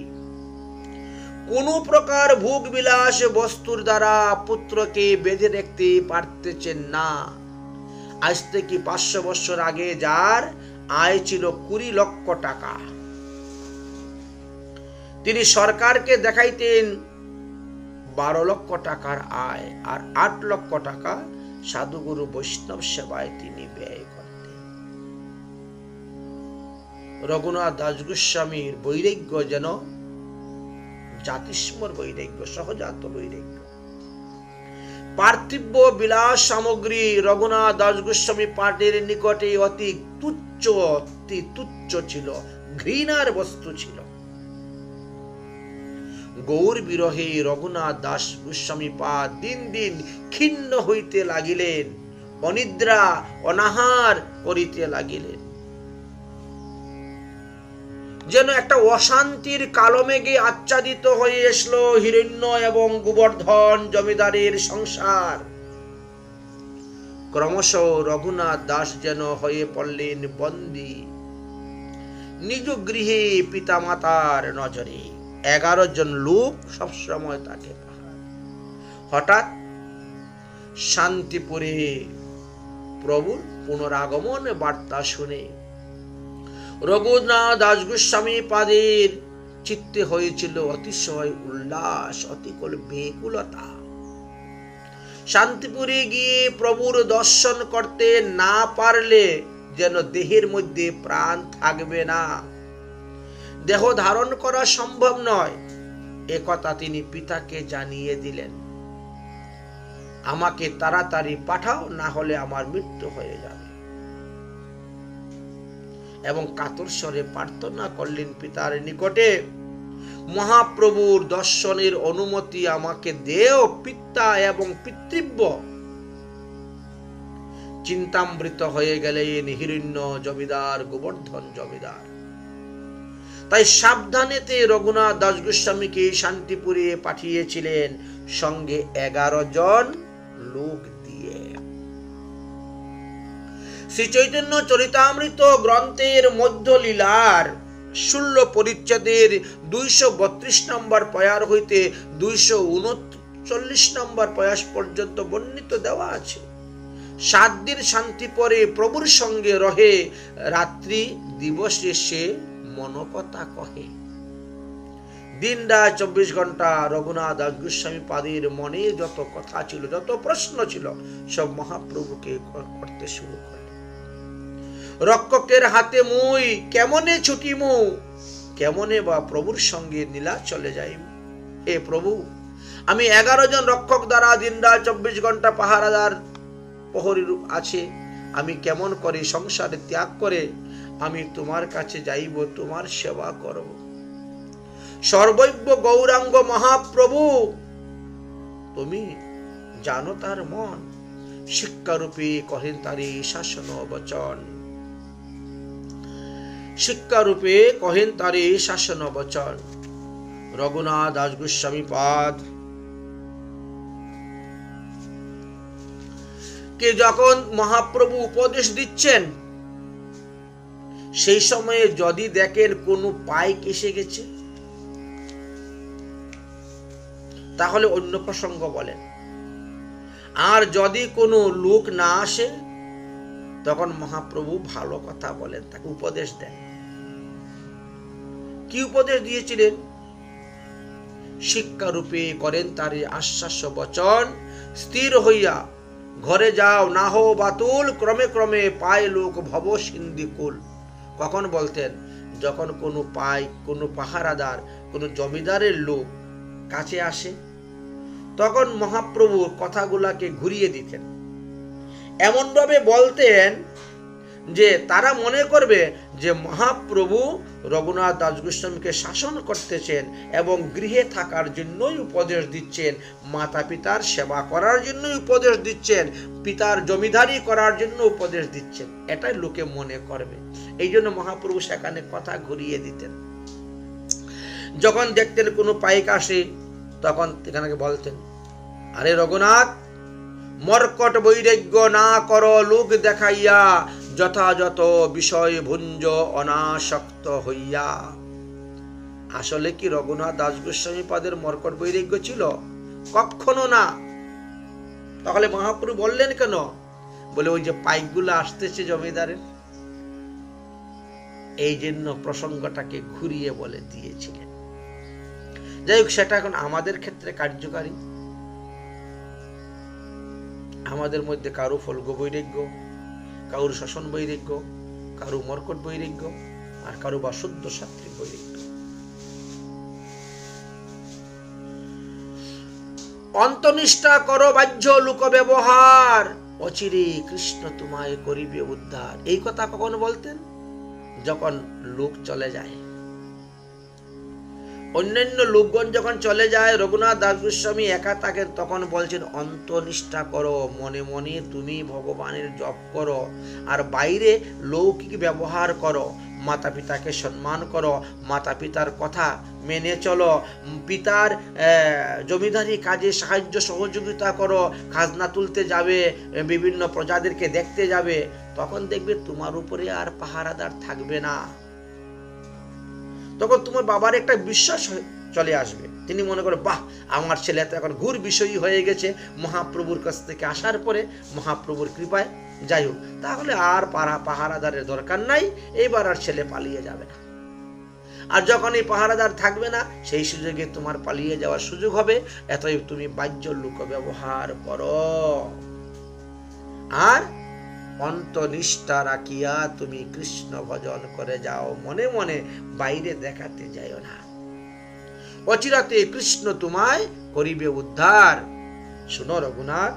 কোন প্রকার ভোগ বিলাস বস্তুর দ্বারা পুত্রকে বেঁধে রাখতে পারতেছেন না। আজ থেকে 500 বছর আগে যার আয় ছিল 20 লক্ষ টাকা, তিনি সরকারকে দেখাইতেন 12 লক্ষ টাকার আয়, আর 8 লক্ষ টাকা সাধুগুরু বৈষ্ণব সেবায় তিনি ব্যয় করতেন। রঘুনাথ দাস গোস্বামীর বৈরাগ্য যেন জাতিস্মর বৈরাগ্য, সহজাত বৈরাগ্য। পার্থিব বিলাস সামগ্রী রঘুনাথ দাস গোস্বামী পাদের নিকটে অতি তুচ্ছ ছিল, ঘৃণার বস্তু ছিল। গৌর বিরহে রঘুনাথ দাস গোস্বামী পাদ দিন দিন ক্ষীণ হইতে লাগিলেন, অনিদ্রা অনাহার করিতে লাগিলেন। যেন একটা অশান্তির কালো মেঘে আচ্ছাদিত হয়ে আসলো হিরণ্য এবং গোবর্ধন জমিদারের সংসার। ক্রমশ রঘুনাথ দাস যেন হয়ে পড়লেন বন্দী নিজ গৃহে পিতামাতার নজরে। 11 জন লোক সবসময় তাকে পাহারা। হঠাৎ শান্তিপুরে প্রভুর পুনরাগমন বার্তা শুনে রঘুনাথ দাস গোস্বামী পাদের চিত্তে হয়েছিল অতিশয় উল্লাস, অতিকল বেকুলতা। শান্তিপুরে গিয়ে প্রভুর দর্শন করতে না পারলে যেন দেহের মধ্যে প্রাণ থাকবে না, দেহ ধারণ করা সম্ভব নয়। একথা তিনি পিতাকে জানিয়ে দিলেন। আমাকে তাড়াতাড়ি পাঠাও, না হলে আমার মৃত্যু হয়ে যাবে। এবং কাতর স্বরে প্রার্থনা করলেন পিতার নিকটে, মহাপ্রভুর দর্শনের অনুমতি আমাকে দেও পিতা এবং পিতৃব্য। চিন্তামৃত হয়ে গেলেন হিরণ্য জমিদার, গোবর্ধন জমিদার। তাই সাবধানেতে রঘুনাথ দাস গোস্বামীকে শান্তিপুরে পাঠিয়েছিলেন সঙ্গে 11 জন লোক দিয়ে। শ্রী চৈতন্য চরিতামৃত গ্রন্থের মধ্য লীলার 16 পরিচ্ছেদের 232 নম্বর পয়ার হইতে 239 নম্বর পয়াস পর্যন্ত বর্ণিত দেওয়া আছে। 7 দিন শান্তি পরে প্রভুর সঙ্গে রহে, রাত্রি দিবসে সে মনকথা কহে। দিন রাত 24 ঘন্টা রঘুনাথ দাস গোস্বামী পাদের মনে যত কথা ছিল, যত প্রশ্ন ছিল, সব মহাপ্রভুকে করতে শুরু করে। রক্ষকের হাতে মুই কেমনে ছুটিমু, কেমনে বা প্রভুর সঙ্গে নীলা চলে যাই। এ প্রভু, আমি 11 জন রক্ষক দ্বারা দিন রাত 24 ঘন্টা পাহারাদার প্রহরী আছে, আমি কেমন করে সংসারে ত্যাগ করে আমি তোমার কাছে যাইব, তোমার সেবা করব। সর্বৈব গৌরাঙ্গ মহাপ্রভু, তুমি জানো তার মন। শিক্ষারূপে কহেন তারি শাসন বচন, শিক্ষারূপে কহেন তারি শাসন বচন। রঘুনাথ দাস গোস্বামী পাদ কে যখন মহাপ্রভু উপদেশ দিচ্ছেন, সেই সময়ে যদি দেখেন কোনো পাইক এসে গেছে, তাহলে অন্য প্রসঙ্গ বলেন। আর যদি কোনো লোক না আসে, তখন মহাপ্রভু ভালো কথা বলেন, তাকে উপদেশ দেন। কি উপদেশ দিয়েছিলেন? শিক্ষারূপে করেন তার আশ্বাস বচন, স্থির হইয়া ঘরে যাও, না হো বাতুল, ক্রমে ক্রমে পায় লোক ভব সিন্ধিকুল। কখন বলতেন? যখন কোনো পাহারাদার, কোনো জমিদারের লোক কাছে আসে, তখন মহাপ্রভু কথাগুলাকে ঘুরিয়ে দিতেন। এমনভাবে বলতেন যে তারা মনে করবে যে মহাপ্রভু রঘুনাথ দাস গোস্বামীকে শাসন করতেছেন এবং গৃহে থাকার জন্যই উপদেশ দিচ্ছেন, মাতা পিতার সেবা করার জন্যই উপদেশ দিচ্ছেন, পিতার জমিদারি করার জন্য উপদেশ দিচ্ছেন, এটাই লোকে মনে করবে। এই জন্য মহাপ্রভু সেখানে কথা ঘুরিয়ে দিতেন। যখন দেখতেন কোনো পাইক আসে, তখন এখানে বলতেন, আরে রঘুনাথ, মর্কট বৈরাগ্য না কর লোক দেখাইয়া, যথাযথ বিষয় ভুঞ্জ অনাসক্ত হইয়া। আসলে কি রঘুনাথ দাস গোস্বামী পাদের মর্কট বৈরাগ্য ছিল? কখনো না। তাহলে মহাপ্রভু বললেন কেন? বলে ওই যে পাইকগুলো আসতেছে জমিদারের, এই জন্য প্রসঙ্গটাকে ঘুরিয়ে বলে দিয়েছিলেন। যাই হোক, সেটা এখন আমাদের ক্ষেত্রে কার্যকারী। আমাদের মধ্যে কারো ফল্গ বৈরাগ্য, কারোর শাসন বৈরাগ্য, কারো মর্কট বৈরাগ্য, আর কারো বা শুদ্ধ সাত্ত্বিক বৈরাগ্য। অন্তনিষ্ঠা করো বাহ্য লোক ব্যবহার, অচিরে কৃষ্ণ তোমায় করিবে উদ্ধার। এই কথা কখন বলতেন? যখন লোক চলে যায়, অন্যান্য লোকগণ যখন চলে যায়, রঘুনাথ দাস গোস্বামী একা থাকেন, তখন বলছেন অন্তনিষ্ঠা করো, মনে মনে তুমি ভগবানের জপ করো, আর বাইরে লৌকিক ব্যবহার করো, মাতা পিতাকে সম্মান করো, মাতা পিতার কথা মেনে চলো, পিতার জমিদারি কাজে সাহায্য সহযোগিতা করো, খাজনা তুলতে যাবে, বিভিন্ন প্রজাদেরকে দেখতে যাবে, তখন দেখবে তোমার উপরে আর পাহারাদার থাকবে না। তখন তোমার বাবার একটা বিশ্বাস চলে আসবে। তিনি মনে করে, বাহ, আমার ছেলে তো এখন ঘুর বিষয়ী হয়ে গেছে মহাপ্রভুর কাছ থেকে আসার পরে, মহাপ্রভুর কৃপায়। যাই হোক, তাহলে আর পাহারাদারের দরকার নাই, এইবার আর ছেলে পালিয়ে যাবে না। আর যখন এই পাহারাদার থাকবে না, সেই সুযোগে তোমার পালিয়ে যাওয়ার সুযোগ হবে। এতই তুমি বাহ্য লোক ব্যবহার করো, আর অন্তনিষ্ঠা রাখিয়া তুমি কৃষ্ণ ভজন করে যাও, মনে মনে বাইরে দেখাতে যাও না। অচিরাতে কৃষ্ণ তোমায় করিবে উদ্ধার। শুনো রঘুনাথ,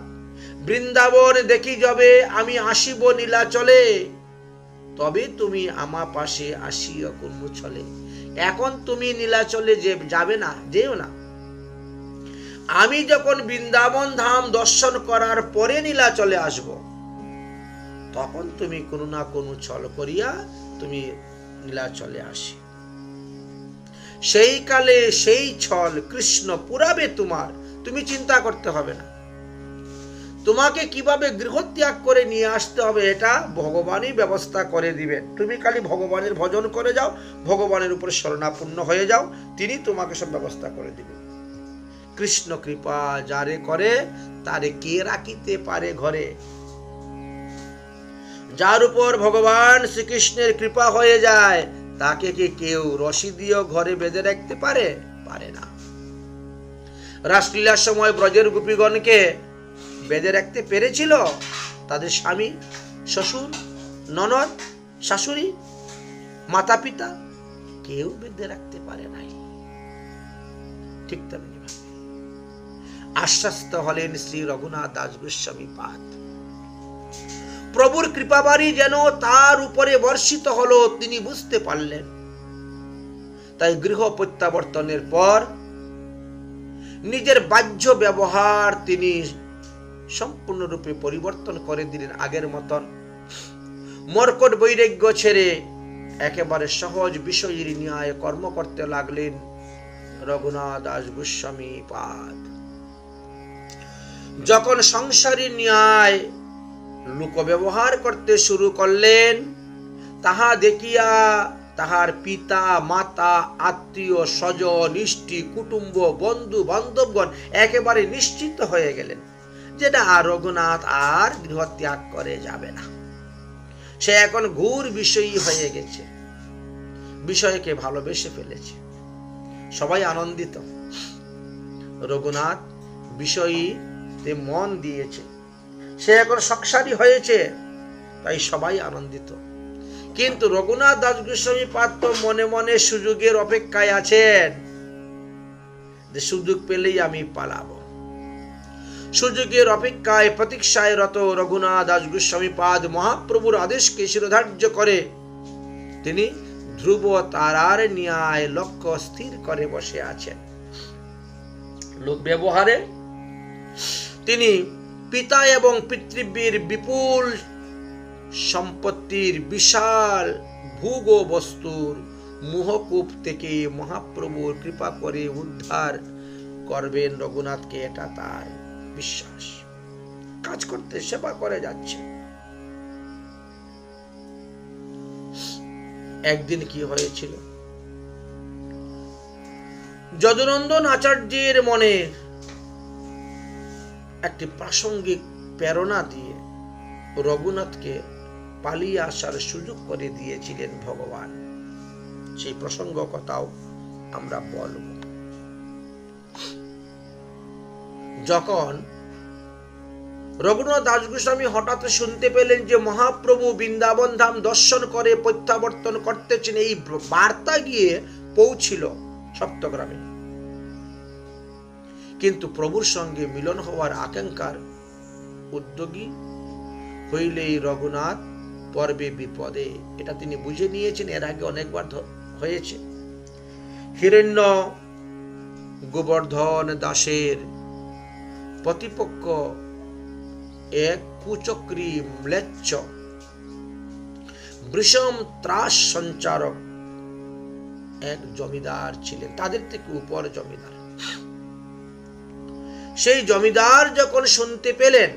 বৃন্দাবন দেখি যাবে আমি আসিব নীলাচলে, তবে তুমি আমার পাশে আসিও কোন চলে। এখন তুমি নীলাচলে যাবে না, যেও না। আমি যখন বৃন্দাবন ধাম দর্শন করার পরে নীলাচলে আসব, তখন তুমি কোনো না কোনো ছল করিয়া তুমি নীলাচলে আসি। সেই কালে সেই ছল কৃষ্ণ পুরাবে তোমার, তুমি চিন্তা করতে হবে না। তোমাকে কিভাবে গৃহত্যাগ করে নিয়ে আসতে হবে এটা ভগবানই ব্যবস্থা করে দিবেন। তুমি খালি ভগবানের ভজন করে যাও, ভগবানের উপর শরণাপন্ন হয়ে যাও, তিনি তোমাকে সব ব্যবস্থা করে দিবেন। কৃষ্ণ কৃপা যারে করে তারে কে রাখিতে পারে ঘরে। যার উপর ভগবান শ্রীকৃষ্ণের কৃপা হয়ে যায়, তাকে কি কেউ রশি দিয়ে ঘরে বেঁধে রাখতে পারে? পারে না। রাসলীলার সময় ব্রজের গোপীগণকে বেঁধে রাখতে পেরেছিল তাদের স্বামী, শ্বশুর, ননদ, শাশুড়ি, মাতা পিতা? কেউ বেঁধে রাখতে পারে নাই। ঠিক তেমনি আশ্বস্ত হলেন শ্রী রঘুনাথ দাস গোস্বামী পাদ। প্রভুর কৃপাবাড়ি যেন তার উপরে বর্ষিত হলো, তিনি বুঝতে পারলেন। তাই গৃহ প্রত্যাবর্তনের পর নিজের বাহ্য ব্যবহার তিনি সম্পূর্ণরূপে পরিবর্তন করে দিলেন। আগের মতন মর্কট বৈরাগ্য ছেড়ে একেবারে সহজ বিষয়ের ন্যায় কর্ম করতে লাগলেন রঘুনাথ দাস গোস্বামী পাদ। যখন সংসারী ন্যায় লোক ব্যবহার করতে শুরু করলেন, তাহা দেখিয়া তাহার পিতা, মাতা, আত্মীয় স্বজন, ইষ্টি, কুটুম্ব, বন্ধু বান্ধবগণ একেবারে নিশ্চিত হয়ে গেলেন যে না, রঘুনাথ আর গৃহত্যাগ করে যাবে না। সে এখন ঘুর বিষয়ী হয়ে গেছে, বিষয়কে ভালোবেসে ফেলেছে। সবাই আনন্দিত। রঘুনাথ বিষয়ীতে মন দিয়েছে, সে এখন সংসারী হয়েছে, তাই সবাই আনন্দিত। কিন্তু রঘুনাথ দাস গোস্বামী পাদ তো মনে মনে সুযোগের অপেক্ষায় আছেন, যে সুযোগ পেলেই আমি পালাবো। সুযোগের অপেক্ষায় প্রতীক্ষায় রত রঘুনাথ দাস গোস্বামী পাদ মহাপ্রভুর আদেশকে শিরোধার্য করে তিনি ধ্রুব তারার ন্যায় লক্ষ্য স্থির করে বসে আছেন। লোক ব্যবহারে তিনি পিতা এবং পিতৃব্যের বিপুল সম্পত্তির বিশাল ভোগ বস্তুর মোহকূপ থেকে মহাপ্রভুর কৃপা করে উদ্ধার করবেন রঘুনাথকে, এটা তার বিশ্বাস। কাজ করতে সেবা করে যাচ্ছে। একদিন কি হয়েছিল, যদুনন্দন আচার্যের মনে একটি প্রাসঙ্গিক প্রেরণা দিয়ে রঘুনাথকে পালিয়ে আসার সুযোগ করে দিয়েছিলেন ভগবান। সেই প্রসঙ্গ কথাও আমরা বলব। যখন রঘুনাথ দাস গোস্বামী হঠাৎ শুনতে পেলেন যে মহাপ্রভু বৃন্দাবন ধাম দর্শন করে প্রত্যাবর্তন করতেছেন, এই বার্তা গিয়ে পৌঁছিল সপ্তগ্রামে, কিন্তু প্রভুর সঙ্গে মিলন হওয়ার আকাঙ্ক্ষার উদ্যোগী হইলেই রঘুনাথ পর্বে বিপদে, এটা তিনি বুঝে নিয়েছেন। এর আগে অনেকবার হয়েছে। হিরণ্য গোবর্ধন দাসের প্রতিপক্ষ এক কুচক্রী ম্লেচ্ছ বৃষম ত্রাস সঞ্চারক এক জমিদার ছিলেন, তাদের থেকে উপর জমিদার। সেই জমিদার যখন শুনতে পেলেন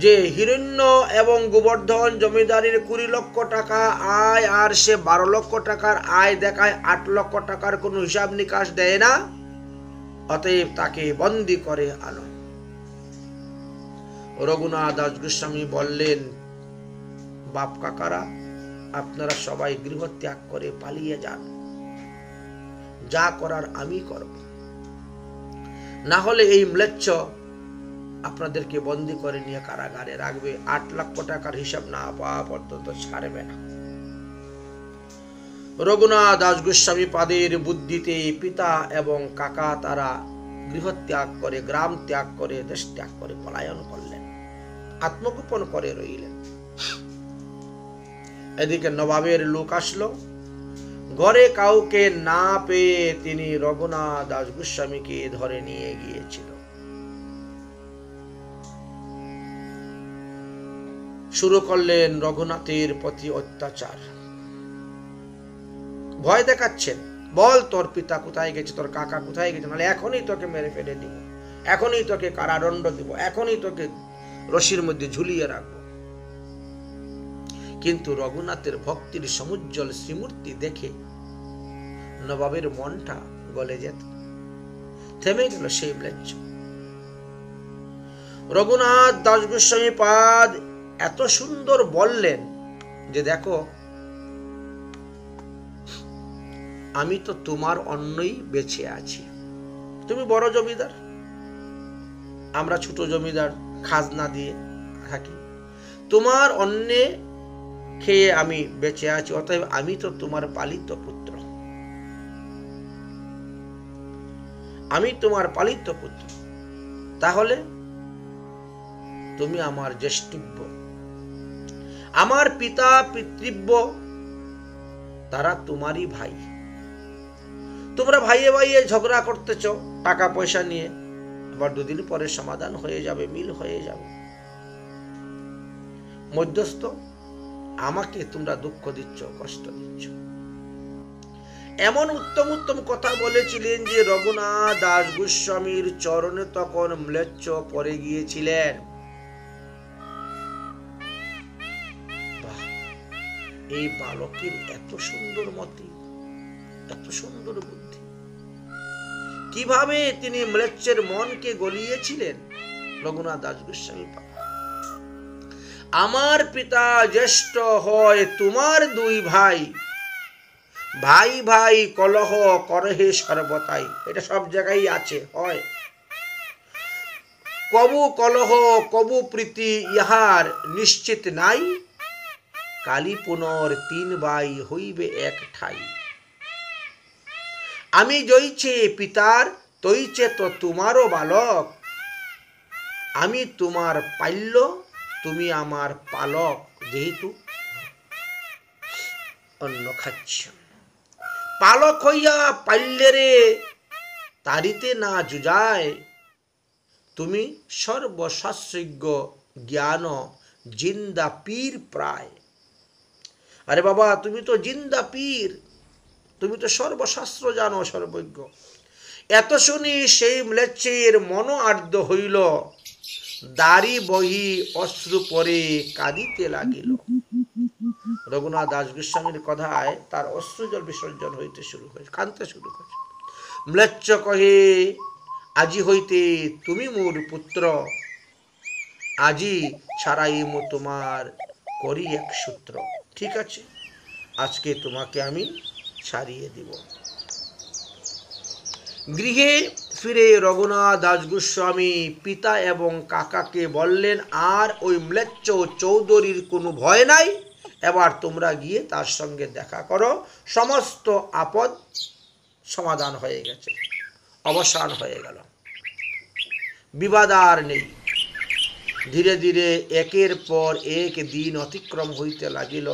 যে হিরণ্য এবং গোবর্ধন জমিদারির 20 লক্ষ টাকা আয়, আর সে 12 লক্ষ টাকার আয় দেখায়, 8 লক্ষ টাকার কোনো হিসাব নিকাশ দেয় না, অতএব তাকে বন্দী করে আনো। রঘুনাথ দাস গোস্বামী বললেন, বাপ কাকারা, আপনারা সবাই গৃহ ত্যাগ করে পালিয়ে যান, যা করার আমি করব, না হলে এই ম্লেচ্ছ আপনাদেরকে বন্দী করে নিয়ে কারাগারে রাখবে, 8 লক্ষ টাকার হিসাব না পাওয়া পর্যন্ত ছাড়বে না। রঘুনাথ দাস গোস্বামী পাদের বুদ্ধিতে পিতা এবং কাকা তারা গৃহ ত্যাগ করে, গ্রাম ত্যাগ করে, দেশ ত্যাগ করে পলায়ন করলেন, আত্মগোপন করে রইলেন। এদিকে নবাবের লোক আসলো, ঘরে কাউকে না পেয়ে তিনি রঘুনাথ দাস গোস্বামীকে ধরে নিয়ে গিয়েছিল। শুরু করলেন রঘুনাথের প্রতি অত্যাচার। ভয় দেখাচ্ছেন, বল তোর পিতা কোথায় গেছে, তোর কাকা কোথায় গেছে, নাহলে এখনই তোকে মেরে ফেলে দিব, এখনই তোকে কারাদণ্ড দিব, এখনই তোকে রশির মধ্যে ঝুলিয়ে রাখবো। কিন্তু রঘুনাথের ভক্তির সমুজ্জ্বল শ্রীমূর্তি দেখে নবাবের মনটা গলে যেত, থেমে গেল সেই ম্লেচ্ছ। রঘুনাথ দাস গোস্বামী পাদ এত সুন্দর বললেন যে, দেখো, আমি তো তোমার অন্যই বেঁচে আছি, তুমি বড় জমিদার, আমরা ছোট জমিদার, খাজনা দিয়ে থাকি, তোমার অন্যে খেয়ে আমি বেঁচে আছি, অতএব আমি তো তোমার পালিত পুত্র, আমি তোমার পালিত পুত্র, তাহলে তুমি আমার জ্যেষ্ঠব্য, আমার পিতা পিতৃব্য তারা তোমারই ভাই, তোমরা ভাইয়ে ভাইয়ে ঝগড়া করতেছ টাকা পয়সা নিয়ে, আবার 2 দিন পরে সমাধান হয়ে যাবে, মিল হয়ে যাবে। মধ্যস্থ আমাকে তোমরা দুঃখ দিচ্ছ, কষ্ট দিচ্ছ। এমন উত্তম উত্তম কথা বলেছিলেন যে রঘুনাথ দাস গোস্বামীর চরণে তখন ম্লেচ্ছ পড়ে গিয়েছিলেন। এই বালকের এত সুন্দর মতি, এত সুন্দর বুদ্ধি, কিভাবে তিনি ম্লেচ্ছের মনকে গলিয়েছিলেন। রঘুনাথ দাস গোস্বামী, আমার পিতা জ্যেষ্ঠ হয় তোমার 2 ভাই, ভাই ভাই কলহ করহে সর্বতাই, এটা সব জায়গায় আছে, হয়। কবু কলহ কবু প্রীতি ইহার নিশ্চিত নাই, কালী পুনর তিন ভাই হইবে এক ঠাই। আমি জইছে পিতার তৈছে তো তোমারও বালক, আমি তোমার পাল্য তুমি আমার পালক, যেহেতু অন্ন খাচ্ছ। পালক হইয়া পাল্যেরে তারিতে না জুজায়, তুমি সর্বশাস্ত্রজ্ঞ জ্ঞান জিন্দা পীর প্রায়। আরে বাবা, তুমি তো জিন্দা পীর, তুমি তো সর্বশাস্ত্র জানো, সর্বজ্ঞ। এত শুনি সেই ম্লেচ্ছের মন আর্দ্র হইল, দাড়ি বহি অশ্রু পরে কাঁদিতে লাগিল। রঘুনাথ দাস গোস্বামীর কথায় তার অশ্রুজল বিসর্জন হইতে শুরু হয়েছে, কাঁদতে শুরু করেছে। ম্লেচ্ছ কহে, আজি হইতে তুমি মোর পুত্র, আজি ছাড়াইমু তোমার করি এক সূত্র। ঠিক আছে, আজকে তোমাকে আমি ছাড়িয়ে দিব। গৃহে ফিরে রঘুনাথ দাস গোস্বামী পিতা এবং কাকাকে বললেন, আর ওই ম্লেচ্ছ চৌধুরীর কোনো ভয় নাই, এবার তোমরা গিয়ে তার সঙ্গে দেখা করো, সমস্ত আপদ সমাধান হয়ে গেছে, অবসান হয়ে গেল, বিবাদ আর নেই। ধীরে ধীরে একের পর এক দিন অতিক্রম হইতে লাগিল,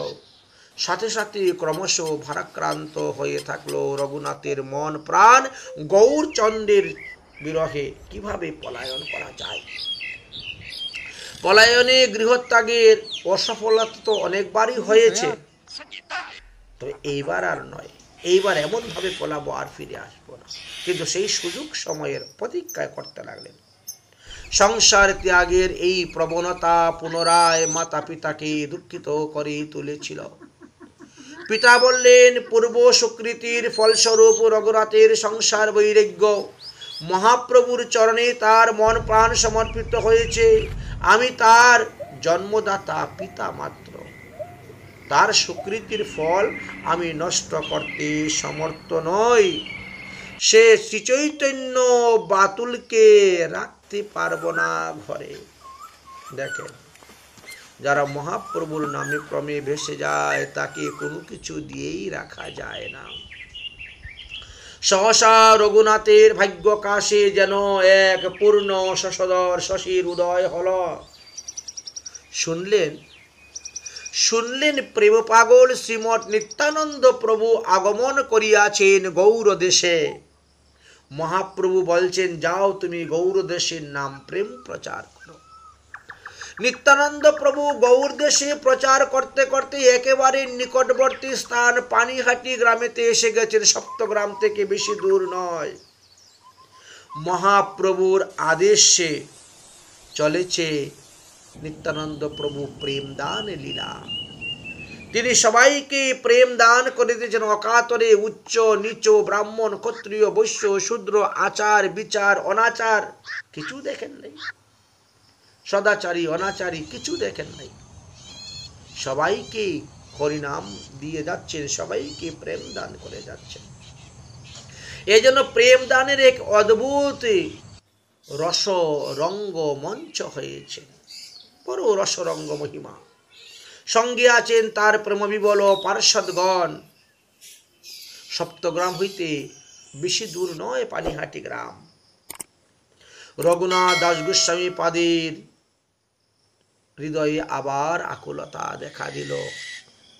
সাথে সাথে ক্রমশ ভারাক্রান্ত হয়ে থাকলো রঘুনাথের মন প্রাণ। গৌরচন্দ্রের বিরহে কিভাবে পলায়ন করা যায়? পলায়নে গৃহত্যাগের অসফলতা তো অনেকবারই হয়েছে, তবে এইবার আর নয়, এইবার এমন ভাবে পলাবো আর ফিরে আসবো না। কিন্তু সেই সুযোগ সময়ের প্রতীক্ষা করতে লাগলেন। সংসার ত্যাগের এই প্রবণতা পুনরায় মাতা পিতাকে দুঃখিত করে তুলেছিল। পিতা বললেন, পূর্ব সুকৃতির ফলস্বরূপ রঘুনাথের সংসার বৈরাগ্য, মহাপ্রভুর চরণে তার মন প্রাণ সমর্পিত হয়েছে। আমি তার জন্মদাতা পিতা মাত্র, তার সুকৃতির ফল আমি নষ্ট করতে সমর্থ নই। সে শ্রীচৈতন্য বাতুলকে রাখতে পারবো না ঘরে। দেখেন, যারা মহাপ্রভুর নামে ক্রমে ভেসে যায় তাকে কোনো কিছু দিয়েই রাখা যায় না। সহসা রঘুনাথের ভাগ্যকাশে যেন এক পূর্ণ শশধর শশীর উদয় হল। শুনলেন প্রেম পাগল শ্রীমৎ নিত্যানন্দ প্রভু আগমন করিয়াছেন গৌর দেশে। মহাপ্রভু বলছেন, যাও তুমি গৌর দেশের নাম প্রেম প্রচার করো। নিত্যানন্দ প্রভু গৌর দেশে প্রচার করতে করতে একেবারে নিকটবর্তী স্থান পানিহাটি গ্রামেতে এসে গেছেন। সপ্তগ্রাম থেকে বেশি দূর নয়। মহাপ্রভুর আদেশে চলেছে নিত্যানন্দ প্রভু প্রেম দান লীলা। তিনি সবাইকে প্রেম দান করে দিয়েছেন অকাতরে। উচ্চ নিচ, ব্রাহ্মণ, ক্ষত্রিয়, বৈশ্য, শূদ্র, আচার বিচার অনাচার কিছু দেখেন নাই, সদাচারী অনাচারী কিছু দেখেন নাই। সবাইকে হরিনাম দিয়ে যাচ্ছেন, সবাইকে প্রেম দান করে যাচ্ছেন। এই জন্য প্রেম দানের এক অদ্ভুত রস রঙ্গ মঞ্চ হয়েছে, বড় রসরঙ্গ মহিমা। সঙ্গে আছেন তার প্রেমবিবল পার্ষদগণ। সপ্তগ্রাম হইতে বেশি দূর নয় পানিহাটি গ্রাম। রঘুনাথ দাস গোস্বামী পাদের হৃদয়ে আবার আকুলতা দেখা দিল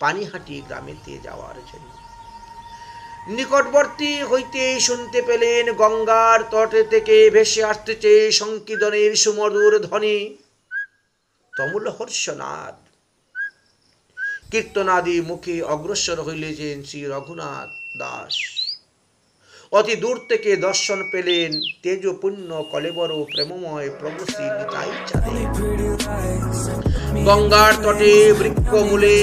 পানিহাটি গ্রামেতে যাওয়ার জন্য। নিকটবর্তী হইতে শুনতে পেলেন গঙ্গার তটে থেকে ভেসে আসতেছে সংকীর্তনের সুমধুর ধ্বনি, তমুল হর্ষনাদ। কীর্তনাদি মুখে অগ্রসর হইলেছেন শ্রী রঘুনাথ দাস। অতি দূর থেকে দর্শন পেলেন তেজপুণ্য কলেবর প্রেমময় প্রভু শ্রী নিতাই চাঁদে। গঙ্গার তটে বৃক্ষ মূলে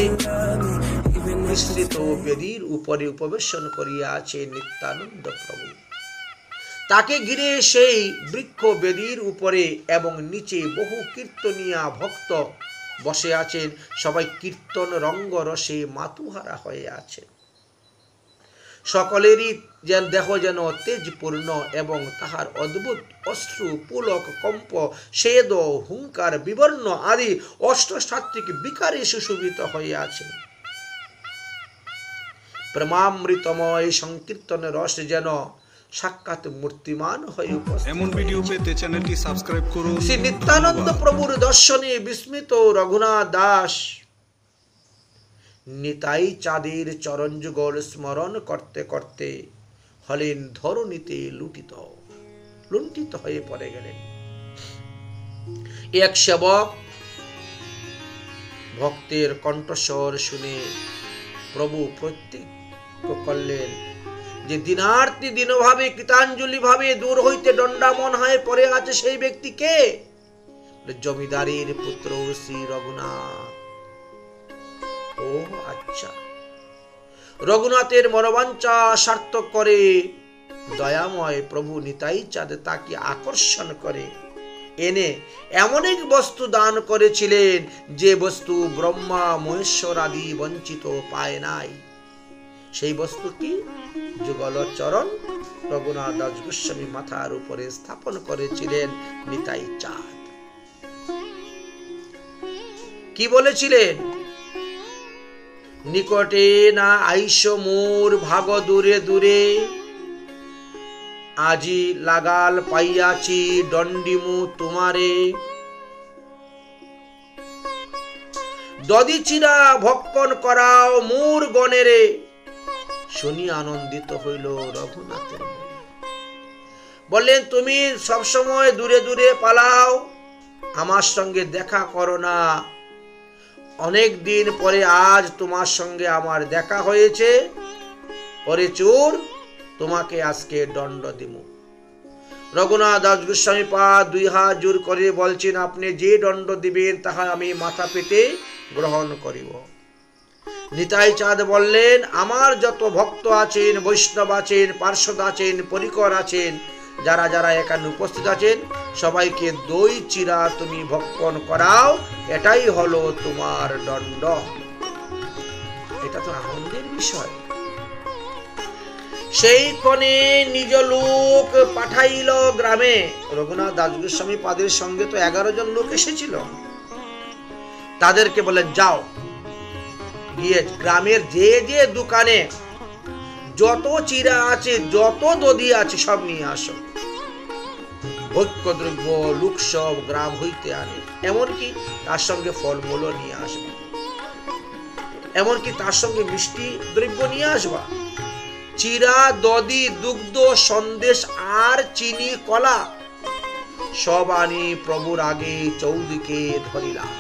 মিশ্রিত বেদির উপরে উপবেশন করিয়া আছে নিত্যানন্দ প্রভু। তাকে ঘিরে সেই বৃক্ষ বেদির উপরে এবং নিচে বহু কীর্তনিয়া ভক্ত বসে আছেন। সবাই কীর্তন রঙ্গ রসে মাতুহারা হয়ে আছে। সকলেরই যেন দেহ যেন তেজপূর্ণ এবং তাহার অদ্ভুত অশ্রু পুলক কম্প সেদ হুঙ্কার বিবর্ণ আদি অষ্টসাত্ত্বিক বিকারে সুশোভিত হইয়াছে। প্রেমামৃতময় সংকীর্তনের রস যেন সাক্ষাৎ মূর্তিমান হয়ে উপস্থিত। এমন ভিডিও পেতে চ্যানেলটি সাবস্ক্রাইব করুন। শ্রী নিত্যানন্দ প্রভুর দর্শনে বিস্মিত রঘুনাথ দাস নিতাই চাঁদের চরণ যুগল স্মরণ করতে করতে হলেন ধরণীতে লুণ্ঠিত হয়ে পড়ে গেলেন। এক সেবক ভক্তের কণ্ঠস্বর শুনে প্রভু প্রত্যক্ষ করলেন যে দিনার্থী দীনভাবে কৃতাঞ্জলি ভাবে দূর হইতে দণ্ডামন হয়ে পড়ে আছে সেই ব্যক্তি কে? জমিদারের পুত্র শ্রী রঘুনাথ। ও আচ্ছা, রঘুনাথের মনোবাঞ্ছা সার্থক করে দয়াময় প্রভু নিতাই চাঁদ তাকে আকর্ষণ করে এনে এমন এক বস্তু দান করেছিলেন যে বস্তু ব্রহ্মা মহেশ্বর আদি বঞ্চিত পায় নাই। সেই বস্তু কি? যুগল চরণ রঘুনাথ দাস গোস্বামী মাথার উপরে স্থাপন করেছিলেন নিতাই চাঁদ। কি বলেছিলেন? নিকটে না আইস মোর ভাগ দূরে দূরে, আজি লাগাল পাইয়াছি দণ্ডিমু তোমারে, দদি চিরা ভক্ষণ করাও মোর গণেরে। শুনি আনন্দিত হইল রঘুনাথের মনে। বললেন তুমি সবসময় দূরে দূরে পালাও, আমার সঙ্গে দেখা করো না। অনেক দিন পরে আজ তোমার সঙ্গে আমার দেখা হয়েছে। ওরে চোর, তোমাকে আজকে দণ্ড দিব। রঘুনাথ দাস গোস্বামী পা দুই হাত জোর করে বলছেন, আপনি যে দণ্ড দিবেন তাহা আমি মাথা পেতে গ্রহণ করিব। নিতাই চাঁদ বললেন, আমার যত ভক্ত আছেন, বৈষ্ণব আছেন, পার্ষদ আছেন, পরিকর আছেন, যারা যারা এখানে উপস্থিত আছেন সবাইকে দই চিরা তুমি ভক্ষণ করাও, এটাই হলো তোমার দণ্ড। এটা তো আনন্দের বিষয়। সেই ক্ষণে নিজ লোক পাঠাইল গ্রামে। রঘুনাথ দাস গোস্বামী পাদের সঙ্গে তো 11 জন লোক এসেছিল। তাদেরকে বলেন, যাও গিয়ে গ্রামের যে যে দোকানে যত চিরা আছে, যত দধি আছে সব নিয়ে আসো। ভোগ্যদ্রব্য লোক সব গ্রাম হইতে আনে, এমনকি তার সঙ্গে ফলমূলও নিয়ে আসবা, এমনকি তার সঙ্গে মিষ্টি দ্রব্য নিয়ে আসবা। চিরা, দধি, দুগ্ধ, সন্দেশ আর চিনি, কলা সব আনি প্রভুর আগে চৌদিকে ধরিলাম।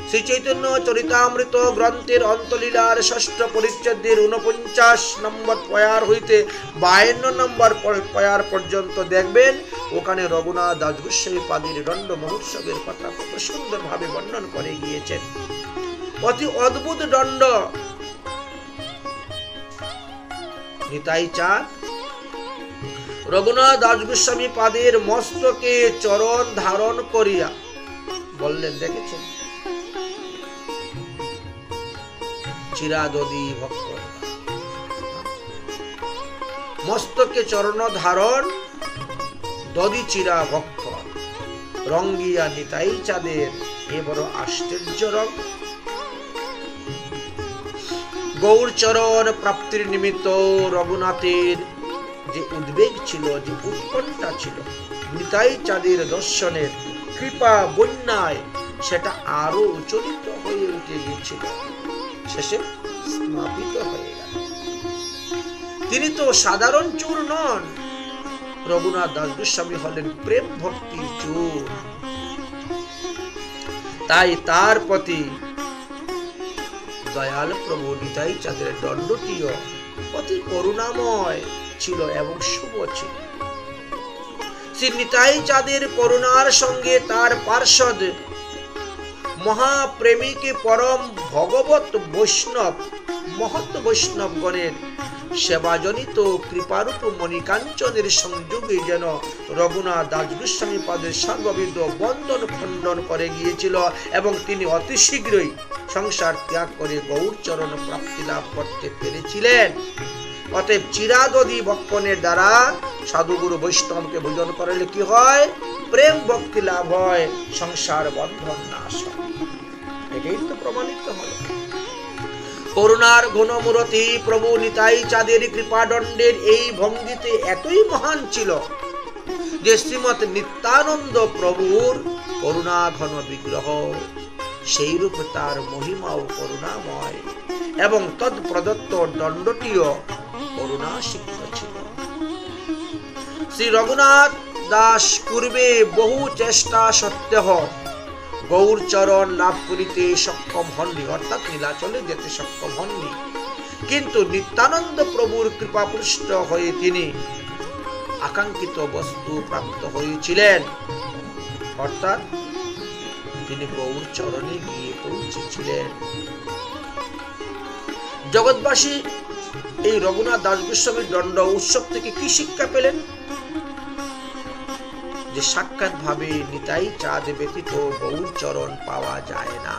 শ্রী চৈতন্য চরিতামৃত গ্রন্থের অন্তলীলার 6ষ্ঠ পরিচ্ছেদের 49 নম্বর পয়ার হইতে 52 নম্বর পয়ার পর্যন্ত দেখবেন, ওখানে রঘুনাথ দাস গোস্বামী পাদের দণ্ড মহোৎসবের কথা কত সুন্দর ভাবে বর্ণন করে গিয়েছেন। অতি অদ্ভুত দণ্ড। নিতাই চাঁদ রঘুনাথ দাস গোস্বামী পাদের মস্তকে চরণ ধারণ করিয়া বললেন, দেখেছেন চিরা দধি ভক্ষণ, মস্তকে চরণ ধারণ, দধি চিরা ভক্ষণ। রঙ্গিয়া নিতাই চাঁদের এ বড় আশ্চর্য রং। গৌর চরণ প্রাপ্তির নিমিত্ত রঘুনাথের যে উদ্বেগ ছিল, যে উৎকণ্ঠা ছিল, নিতাই চাঁদের দর্শনের কৃপা বন্যায় সেটা আরো উচ্চরিত হয়ে উঠে গিয়েছিল, শেষে স্থাপিত হয়ে গেল। তিনি তো সাধারণ চোর নন, রঘুনাথ দাস গোস্বামী হলেন প্রেম ভক্তি চোর। তাই তার প্রতি দয়াল প্রভু নিতাই চাঁদের দণ্ডটিও অতি করুণাময় ছিল এবং শুভ ছিল। শ্রী নিতাই চাঁদের করুণার সঙ্গে তার পার্ষদ মহাপ্রেমিক পরম ভগবত বৈষ্ণব মহৎ বৈষ্ণবগণের সেবাজনিত কৃপারূপ মণিকাঞ্চনের সংযোগে যেন রঘুনাথ দাস গোস্বামী পাদের সর্ববিধ বন্ধন খণ্ডন করে গিয়েছিল এবং তিনি অতি শীঘ্রই সংসার ত্যাগ করে গৌরচরণ প্রাপ্তি লাভ করতে পেরেছিলেন। অতএব চিরাদধি ভক্ষণের দ্বারা সাধুগুরু বৈষ্ণবকে ভোজন করলে কি হয়? প্রেম ভক্তি লাভ হয়, সংসার বন্ধন নাশ হয়। এটাই তো প্রমাণিত হলো। করুণার ঘনমূরতি প্রভু নিতাই চাঁদের কৃপাদণ্ডের এই ভঙ্গিতে এতই মহান ছিল যে শ্রীমৎ নিত্যানন্দ প্রভুর করুণা ঘন বিগ্রহ, সেই রূপে তার মহিমাও করুণাময় এবং তৎ প্রদত্ত দণ্ডটিও করুণা সিক্ত ছিল। শ্রী রঘুনাথ দাস পূর্বে বহু চেষ্টা সত্ত্বেও গৌর চরণ লাভ করিতে সক্ষম হননি, অর্থাৎ নীলাচলে যেতে সক্ষম হননি। কিন্তু নিত্যানন্দ প্রভুর কৃপাপুষ্ট হয়ে তিনি আকাঙ্ক্ষিত বস্তু প্রাপ্ত হয়েছিলেন, অর্থাৎ তিনি গৌর চরণে গিয়ে পৌঁছেছিলেন। জগৎবাসী এই রঘুনাথ দাস গোস্বামীর দণ্ড উৎসব থেকে কি শিক্ষা পেলেন? যে সাক্ষাৎ ভাবে নিতাই চাঁদ ব্যতীত গৌর চরণ পাওয়া যায় না।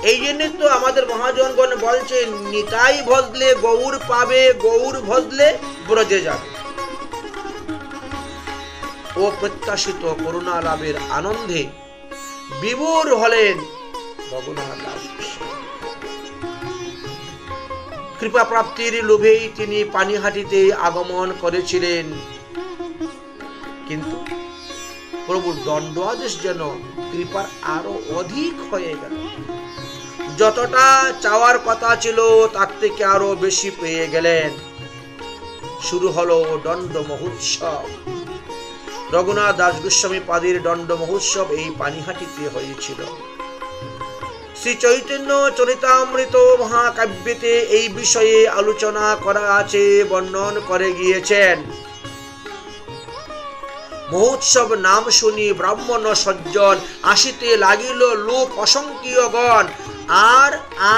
এই জন্য তো আমাদের মহাজনগণ বলছে, নিতাই ভজলে গৌর পাবে, গৌর ভজলে ব্রজে যাবে। ও প্রত্যাশিত করুণা লাভের আনন্দে বিভোর হলেন রঘুনাথ দাস। কৃপা প্রাপ্তির লোভেই তিনি পানিহাটিতে আগমন করেছিলেন, কিন্তু প্রভুর দণ্ড আদেশ যেন কৃপার আরো অধিক হয়ে গেল। যতটা চাওয়ার কথা ছিল তার থেকে আরো বেশি পেয়ে গেলেন। শুরু হলো দণ্ড মহোৎসব। রঘুনাথ দাস গোস্বামী পাদের দণ্ড মহোৎসব এই পানিহাটিতে হয়েছিল। শ্রী চৈতন্য চরিতামৃত মহাকাব্যেতে এই বিষয়ে আলোচনা করা আছে, বর্ণন করে গিয়েছেন। মহোৎসব নাম শুনি ব্রাহ্মণ সজ্জন আসিতে লাগিল লোক অসংখ্যগণ, আর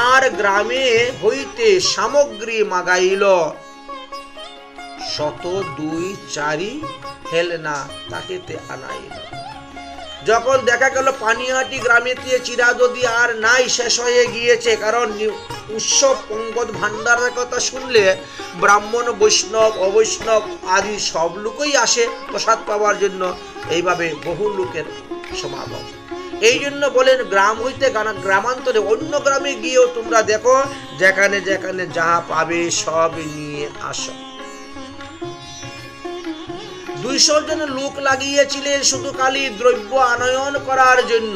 আর গ্রামে হইতে সামগ্রী মাগাইল, 102-4 হেলনা তাকেতে আনাইল। যখন দেখা গেল পানিহাটি গ্রামেতে চিরাদধি আর নাই, শেষ হয়ে গিয়েছে, কারণ উৎসব পঙ্গদ ভান্ডারের কথা শুনলে ব্রাহ্মণ বৈষ্ণব অবৈষ্ণব আদি সব লোকই আসে প্রসাদ পাওয়ার জন্য, এইভাবে বহু লোকের সমাগম। এই জন্য বলেন, গ্রাম হইতে গ্রামান্তরে অন্য গ্রামে গিয়েও তোমরা দেখো, যেখানে যেখানে যাহা পাবে সব নিয়ে আসো। 200 জন লোক লাগিয়েছিলেন শুধু খালি দ্রব্য আনয়ন করার জন্য।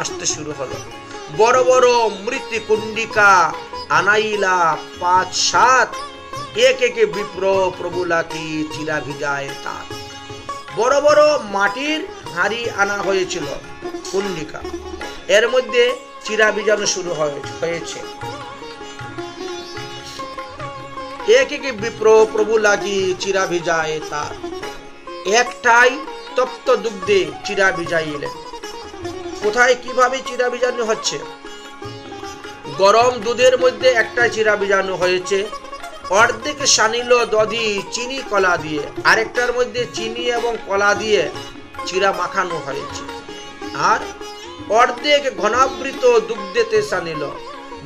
আসতে শুরু হলো। বড় বড় মৃত্যু কুণ্ডিকা আনাইলা 5-7, এক একে বিপ্র প্রভু লাকি চিরা ভিজায় তার। বড় বড় মাটির হাঁড়ি আনা হয়েছিল, কুণ্ডিকা, এর মধ্যে চিরা ভিজানো শুরু হয়েছে। এক একে বিপ্র প্রভু লাগি চিরা ভিজায় তার। একটাই তপ্ত দুগ্ধে চিরা ভিজাইলেন। কোথায় কিভাবে চিরা ভিজানো হচ্ছে? গরম দুধের মধ্যে একটা চিরা ভিজানো হয়েছে, অর্ধেক সানিল দধি চিনি কলা দিয়ে, আরেকটার মধ্যে চিনি এবং কলা দিয়ে চিরা মাখানো হয়েছে, আর অর্ধেক ঘনাবৃত দুগ্ধেতে সানিল।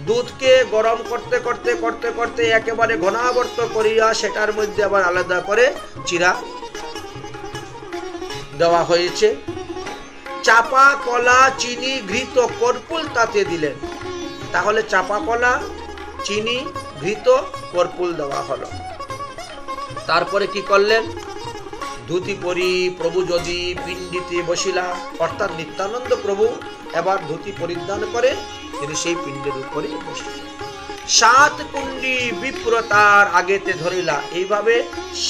দুধকে গরম করতে করতে করতে করতে একেবারে ঘনাবর্ত করিয়া সেটার মধ্যে আবার আলাদা করে চিরা দেওয়া হয়েছে। চাপা কলা চিনি ঘৃত কর্পূর তাতে দিলেন। তাহলে চাপা কলা চিনি ঘৃত কর্পূর দেওয়া হলো। তারপরে কি করলেন? ধুতি পরি প্রভু যদি পিণ্ডিতে বসিলা, অর্থাৎ নিত্যানন্দ প্রভু এবার ধুতি পরিধান করে তিনি সেই পিণ্ডের উপরে বসলেন। 7 কুণ্ডি বিপ্রতার আগেতে ধরিলা। এইভাবে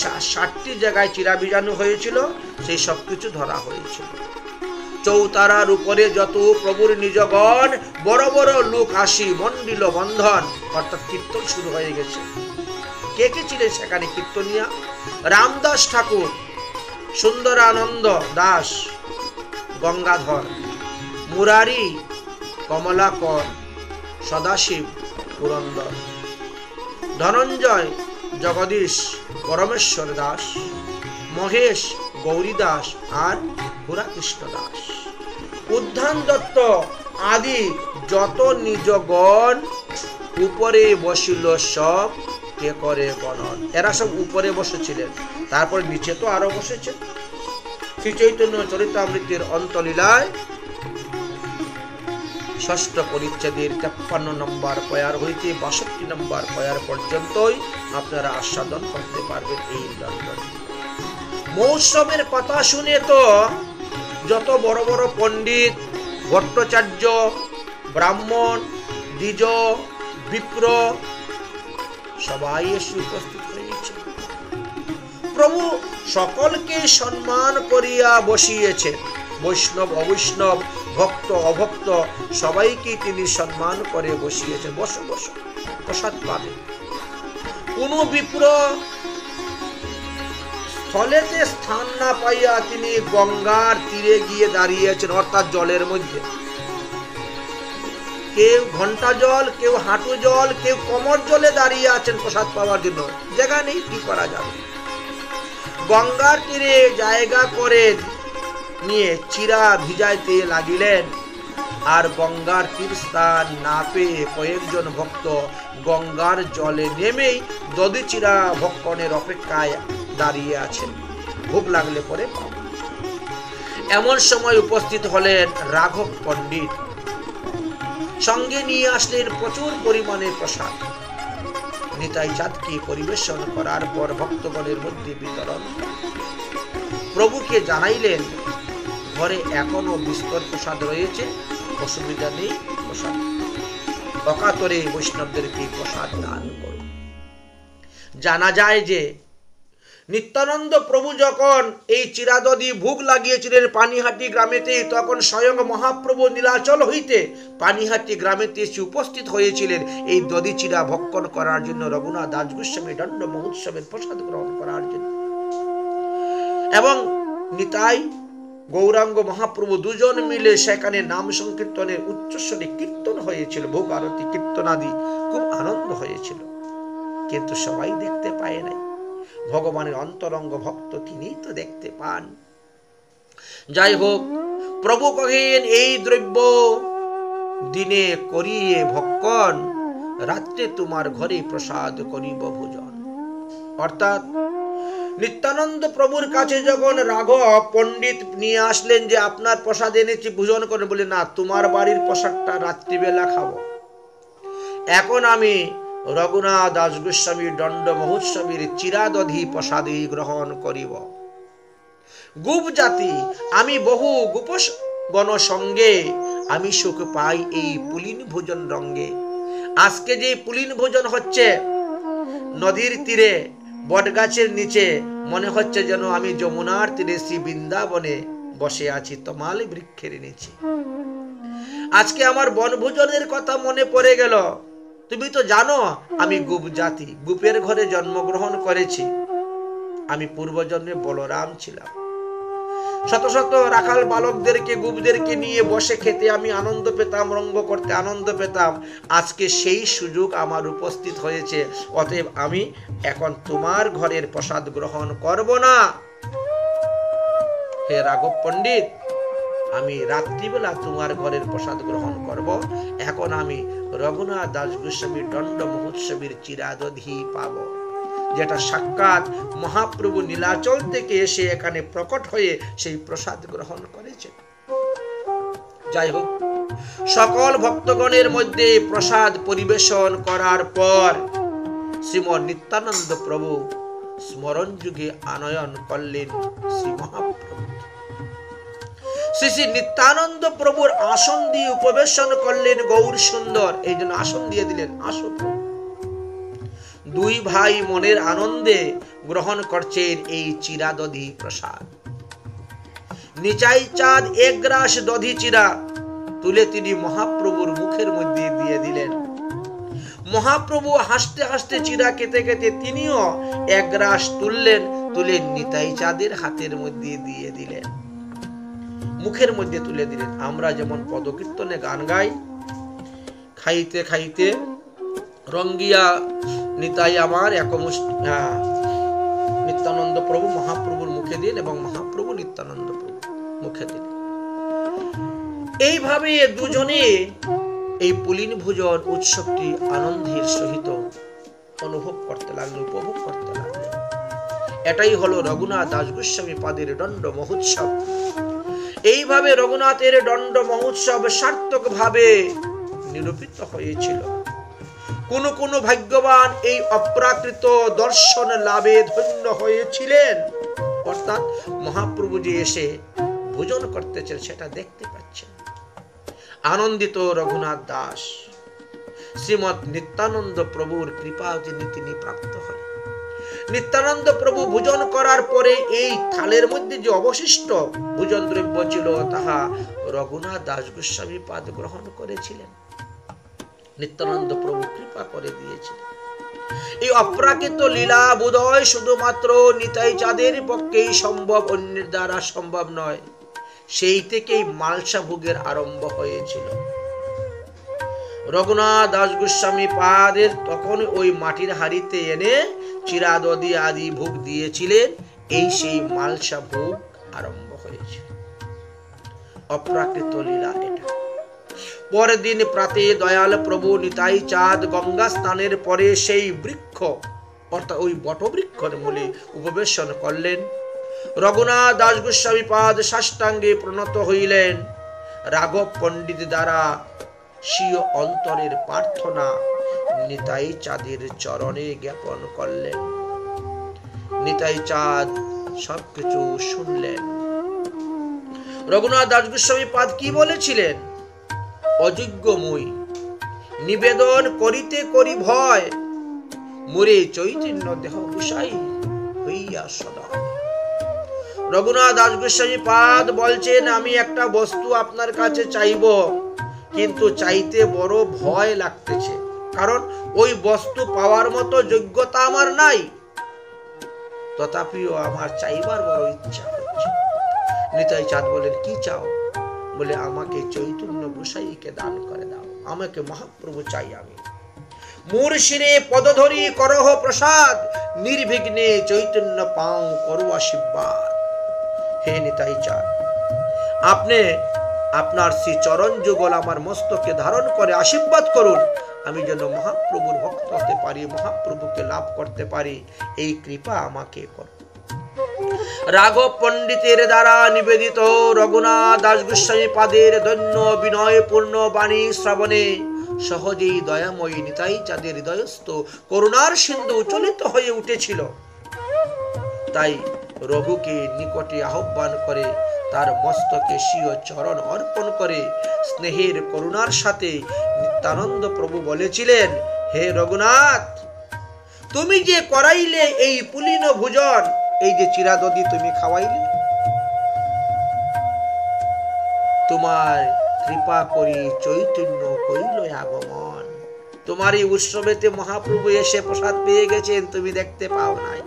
7টি জায়গায় চিরা ভিজানো হয়েছিল, সেই সবকিছু ধরা হয়েছিল। চৌতারার উপরে যত প্রভুর নিজগণ বড় বড় লোক আসি মন্ডিল বন্ধন, অর্থাৎ কীর্তন শুরু হয়ে গেছে। কে কে ছিলেন সেখানে কীর্তনিয়া? রামদাস ঠাকুর, সুন্দরানন্দ দাস, গঙ্গাধর, মুরারি, কমলাকর, সদাশিব, পুরন্দর, ধনঞ্জয়, জগদীশ, পরমেশ্বর দাস, মহেশ, গৌরী দাস আর পুরাকৃষ্ণ দাস, উদ্ধান দত্ত আদি যত নিজগণ উপরে বসিল সব কে করে বর্ণন। এরা সব উপরে বসেছিলেন, তারপর নিচে তো আরো বসেছে। শ্রী চৈতন্য চরিতামৃতের অন্তলীলায় ৬ষ্ঠ পরিচ্ছেদের ৫৩ নম্বর পয়ার হইতে ৬২ নম্বর পয়ার পর্যন্তই আপনারা আস্বাদন করতে পারবেন এই লন্ডন মহোৎসবের কথা। শুনে তো যত বড় বড় পণ্ডিত, ভট্টাচার্য, ব্রাহ্মণ, দ্বিজ, বিপ্র সবাই এসে উপস্থিত হয়েছে। প্রভু সকলকে সম্মান করিয়া বসিয়েছেন। বৈষ্ণব অবৈষ্ণব, ভক্ত অভক্ত সবাইকে তিনি সম্মান করে বসিয়েছেন। বসো বসো, প্রসাদ পাবে। কোন বিপ্র স্থলেতে স্থান না পাইয়া তিনি গঙ্গার তীরে গিয়ে দাঁড়িয়েছেন, অর্থাৎ জলের মধ্যে। কেউ ঘন্টা জল, কেউ হাঁটু জল, কেউ কোমর জলে দাঁড়িয়ে আছেন প্রসাদ পাওয়ার জন্য। জায়গা নেই, কি করা যাবে? গঙ্গার তীরে জায়গা করে নিয়ে চিরা ভিজাইতে লাগিলেন। আর গঙ্গার তীর স্থান না পেয়ে কয়েকজন ভক্ত গঙ্গার জলে নেমেই দধি চিরা ভক্ষণের অপেক্ষায় দাঁড়িয়ে আছেন, ভোগ লাগলে পরে পাবেন। এমন সময় উপস্থিত হলেন রাঘব পণ্ডিত। সঙ্গে নিয়ে আসলেন প্রচুর পরিমাণে প্রসাদ। নিতাই চাঁদকে পরিবেশন করার পর ভক্তগণের মধ্যে বিতরণ। প্রভুকে জানাইলেন, ঘরে এখনো বিস্তর প্রসাদ রয়েছে, অসুবিধা নেই, প্রসাদ অকাতরে বৈষ্ণবদেরকে প্রসাদ দান করুন। জানা যায় যে নিত্যানন্দ প্রভু যখন এই চিরাদধি ভোগ লাগিয়েছিলেন পানিহাটি গ্রামেতে, তখন স্বয়ং মহাপ্রভু নীলাচল হইতে পানিহাটি গ্রামেতে এসে উপস্থিত হয়েছিলেন এই দধি চিরা ভক্ষণ করার জন্য, রঘুনাথ দাস গোস্বামী দণ্ড মহোৎসবের প্রসাদ গ্রহণ করার জন্য। এবং নিতাই গৌরাঙ্গ মহাপ্রভু দুজন মিলে সেখানে নাম সংকীর্তনের উচ্চস্বরে কীর্তন হয়েছিল, ভোগ আরতি কীর্তনাদি খুব আনন্দ হয়েছিল। কিন্তু সবাই দেখতে পায় নাই। ভগবানের অন্তরঙ্গ ভক্ত তিনি তো দেখতে পান। যাই হোক, প্রভু কহেন, এই দ্রব্য দিনে করিয়ে ভক্ষণ, রাত্রে তোমার ঘরে প্রসাদ করিব ভোজন। অর্থাৎ নিত্যানন্দ প্রভুর কাছে যখন রাঘব পণ্ডিত নিয়ে আসলেন যে আপনার প্রসাদ এনেছি, ভোজন করে, বলে না, তোমার বাড়ির প্রসাদটা রাত্রিবেলা খাবো। এখন আমি রঘুনাথ দাস গোস্বামী দণ্ড মহোৎসবের চিরাদধি প্রসাদী গ্রহণ করিব। গুপ জাতি আমি বহু গুপস গণ সঙ্গে আমি সুখ পাই এই পুলিন ভোজন রঙ্গে। আজকে যে পুলিন ভোজন হচ্ছে নদীর তীরে বটগাছের নিচে, মনে হচ্ছে যেন আমি যমুনার তীরে শ্রী বৃন্দাবনে বসে আছি, তমাল বৃক্ষের নিচে। আজকে আমার বনভোজনের কথা মনে পড়ে গেল। তুমি তো জানো আমি গুপ জাতি, গুপের ঘরে জন্মগ্রহণ করেছি। আমি পূর্বজন্মে বলরাম ছিলাম। শত শত রাখাল বালকদেরকে, গুপদেরকে নিয়ে বসে খেতে আমি আনন্দ পেতাম, রঙ্গ করতে আনন্দ পেতাম। আজকে সেই সুযোগ আমার উপস্থিত হয়েছে, অতএব আমি এখন তোমার ঘরের প্রসাদ গ্রহণ করব না। হে রাঘব পণ্ডিত, আমি রাত্রিবেলা তোমার ঘরের প্রসাদ গ্রহণ করব। এখন আমি রঘুনাথ দাস গোস্বামী দণ্ড মহোৎসবের চিরাদধি পাব, যেটা সাক্ষাৎ মহাপ্রভু নীলাচল থেকে এসে এখানে প্রকট হয়ে সেই প্রসাদ গ্রহণ করেছে। যাই হোক, সকল ভক্তগণের মধ্যে প্রসাদ পরিবেশন করার পর শ্রীমৎ নিত্যানন্দ প্রভু স্মরণ যুগে আনয়ন করলেন শ্রী মহাপ্রভু। শ্রী শ্রী নিত্যানন্দ প্রভুর আসন দিয়ে উপবেশন করলেন গৌর সুন্দর, এই জন্য আসন দিয়ে দিলেন, আসো প্রভু। দুই ভাই মনের আনন্দে গ্রহণ করছেন এই চিরাদধি প্রসাদ। নিচাই চাঁদ এক গ্রাস দধি চিরা তুলে তিনি মহাপ্রভুর মুখের মধ্যে দিয়ে দিলেন। মহাপ্রভু হাসতে হাসতে চিরা খেতে খেতে তিনিও এক গ্রাস তুললেন, তুলে নিতাই চাঁদের হাতের মধ্যে দিয়ে দিলেন, মুখের মধ্যে তুলে দিলেন। আমরা যেমন পদকীর্তনে গান গাই, খাইতে খাইতে রঙ্গিয়া নিতাই আমার নিত্যানন্দ প্রভু মহাপ্রভুর মুখে দিন এবং মহাপ্রভু নিত্যানন্দ প্রভু মুখে দিন। এইভাবে দুজনে এই পুলিন ভোজন উৎসবটি আনন্দের সহিত অনুভব করতে লাগলেন, উপভোগ করতে লাগলেন। এটাই হলো রঘুনাথ দাস গোস্বামী পাদের দণ্ড মহোৎসব। এইভাবে রঘুনাথের দণ্ড মহোৎসব সার্থকভাবে নিরূপিত হয়েছিল। কোন কোন ভাগ্যবান এই অপ্রাকৃত দর্শন লাভে ধন্য হয়েছিলেন, অর্থাৎ মহাপ্রভু যে এসে ভোজন করতেছেন সেটা দেখতে পাচ্ছেন। আনন্দিত রঘুনাথ দাস শ্রীমৎ নিত্যানন্দ প্রভুর কৃপা তিনি প্রাপ্ত হন। নিত্যানন্দ প্রভু ভোজন করার পরে এই থালের মধ্যে যে অবশিষ্ট ভোজন দ্রব্য ছিল তাহা রঘুনাথ দাস গোস্বামী পাদ গ্রহণ করেছিলেন। নিত্যানন্দ প্রভু কৃপা করে দিয়েছিলেন। এই অপ্রাকৃত লীলা বোধহয় শুধুমাত্র নিতাই চাঁদের পক্ষেই সম্ভব, অন্যের দ্বারা সম্ভব নয়। সেই থেকেই মালসা ভোগের আরম্ভ হয়েছিল। রঘুনাথ দাস গোস্বামী পাদের তখন ওই মাটির হাড়িতে এনে চিরাদদি আদি ভোগ দিয়েছিলেন। এই সেই মালসা ভোগ আরম্ভ হয়েছে। অপ্রাকৃত লীলা এটা। পরের দিন প্রাতে দয়াল প্রভু নিতাই চাঁদ গঙ্গা স্নানের পরে সেই বৃক্ষ অর্থাৎ ওই বটবৃক্ষের মূলে উপবেশন করলেন। রঘুনাথ দাস গোস্বামী পাদ সাষ্টাঙ্গে প্রণত হইলেন। রাঘব পণ্ডিত দ্বারা স্বীয় অন্তরের প্রার্থনা নিতাই চাঁদের চরণে জ্ঞাপন করলেন। নিতাই চাঁদ সবকিছু শুনলেন। রঘুনাথ দাস গোস্বামী পাদ কি বলেছিলেন? অযোগ্য মুই নিবেদন করিতে করি ভয়, মোরে চৈতন্য দেহ গুসাই হইয়া সদা। রঘুনাথ দাস গোস্বামী পাদ বলছেন, আমি একটা বস্তু আপনার কাছে চাইব, কিন্তু চাইতে বড় ভয় লাগতেছে, কারণ ওই বস্তু পাওয়ার মতো যোগ্যতা আমার নাই। তথাপিও আমার চাইবার বড় ইচ্ছা হচ্ছে। নিতাই চাঁদ বলেন, কি চাও? বলে, আমাকে চৈতন্য গোসাইকে দান করে দাও, আমাকে মহাপ্রভু চাই। আমি মোর শিরে পদধরি করহ প্রসাদ, নির্বিঘ্নে চৈতন্য পাও করো আশীর্বাদ। হে নিতাই চাঁদ, আপনি আপনার শ্রী চরণ যুগল আমার মস্তকে ধারণ করে আশীর্বাদ করুন, আমি যেন মহাপ্রভুর ভক্ত হতে পারি, মহাপ্রভুকে লাভ করতে পারি, এই কৃপা আমাকে করুন। রাঘব পণ্ডিতের দ্বারা নিবেদিত রঘুনাথ দাস গোস্বামী পাদের দৈন্য বিনয়পূর্ণ বাণী শ্রবণে সহজেই দয়াময়ী নিতাই চাঁদের হৃদয়স্থ করুণার সিন্ধু উচ্চলিত হয়ে উঠেছিল। তাই রঘুকে নিকটে আহ্বান করে তার মস্তকে স্বীয় চরণ অর্পণ করে স্নেহের করুণার সাথে নিত্যানন্দ প্রভু বলেছিলেন, হে রঘুনাথ, তুমি যে করাইলে এই পুলিন ভোজন, এই যে চিরাদদি তুমি খাওয়াইলে, তোমার কৃপা করি চৈতন্য কইল আগমন। তোমার এই উৎসবেতে মহাপ্রভু এসে প্রসাদ পেয়ে গেছেন, তুমি দেখতে পাও নাই।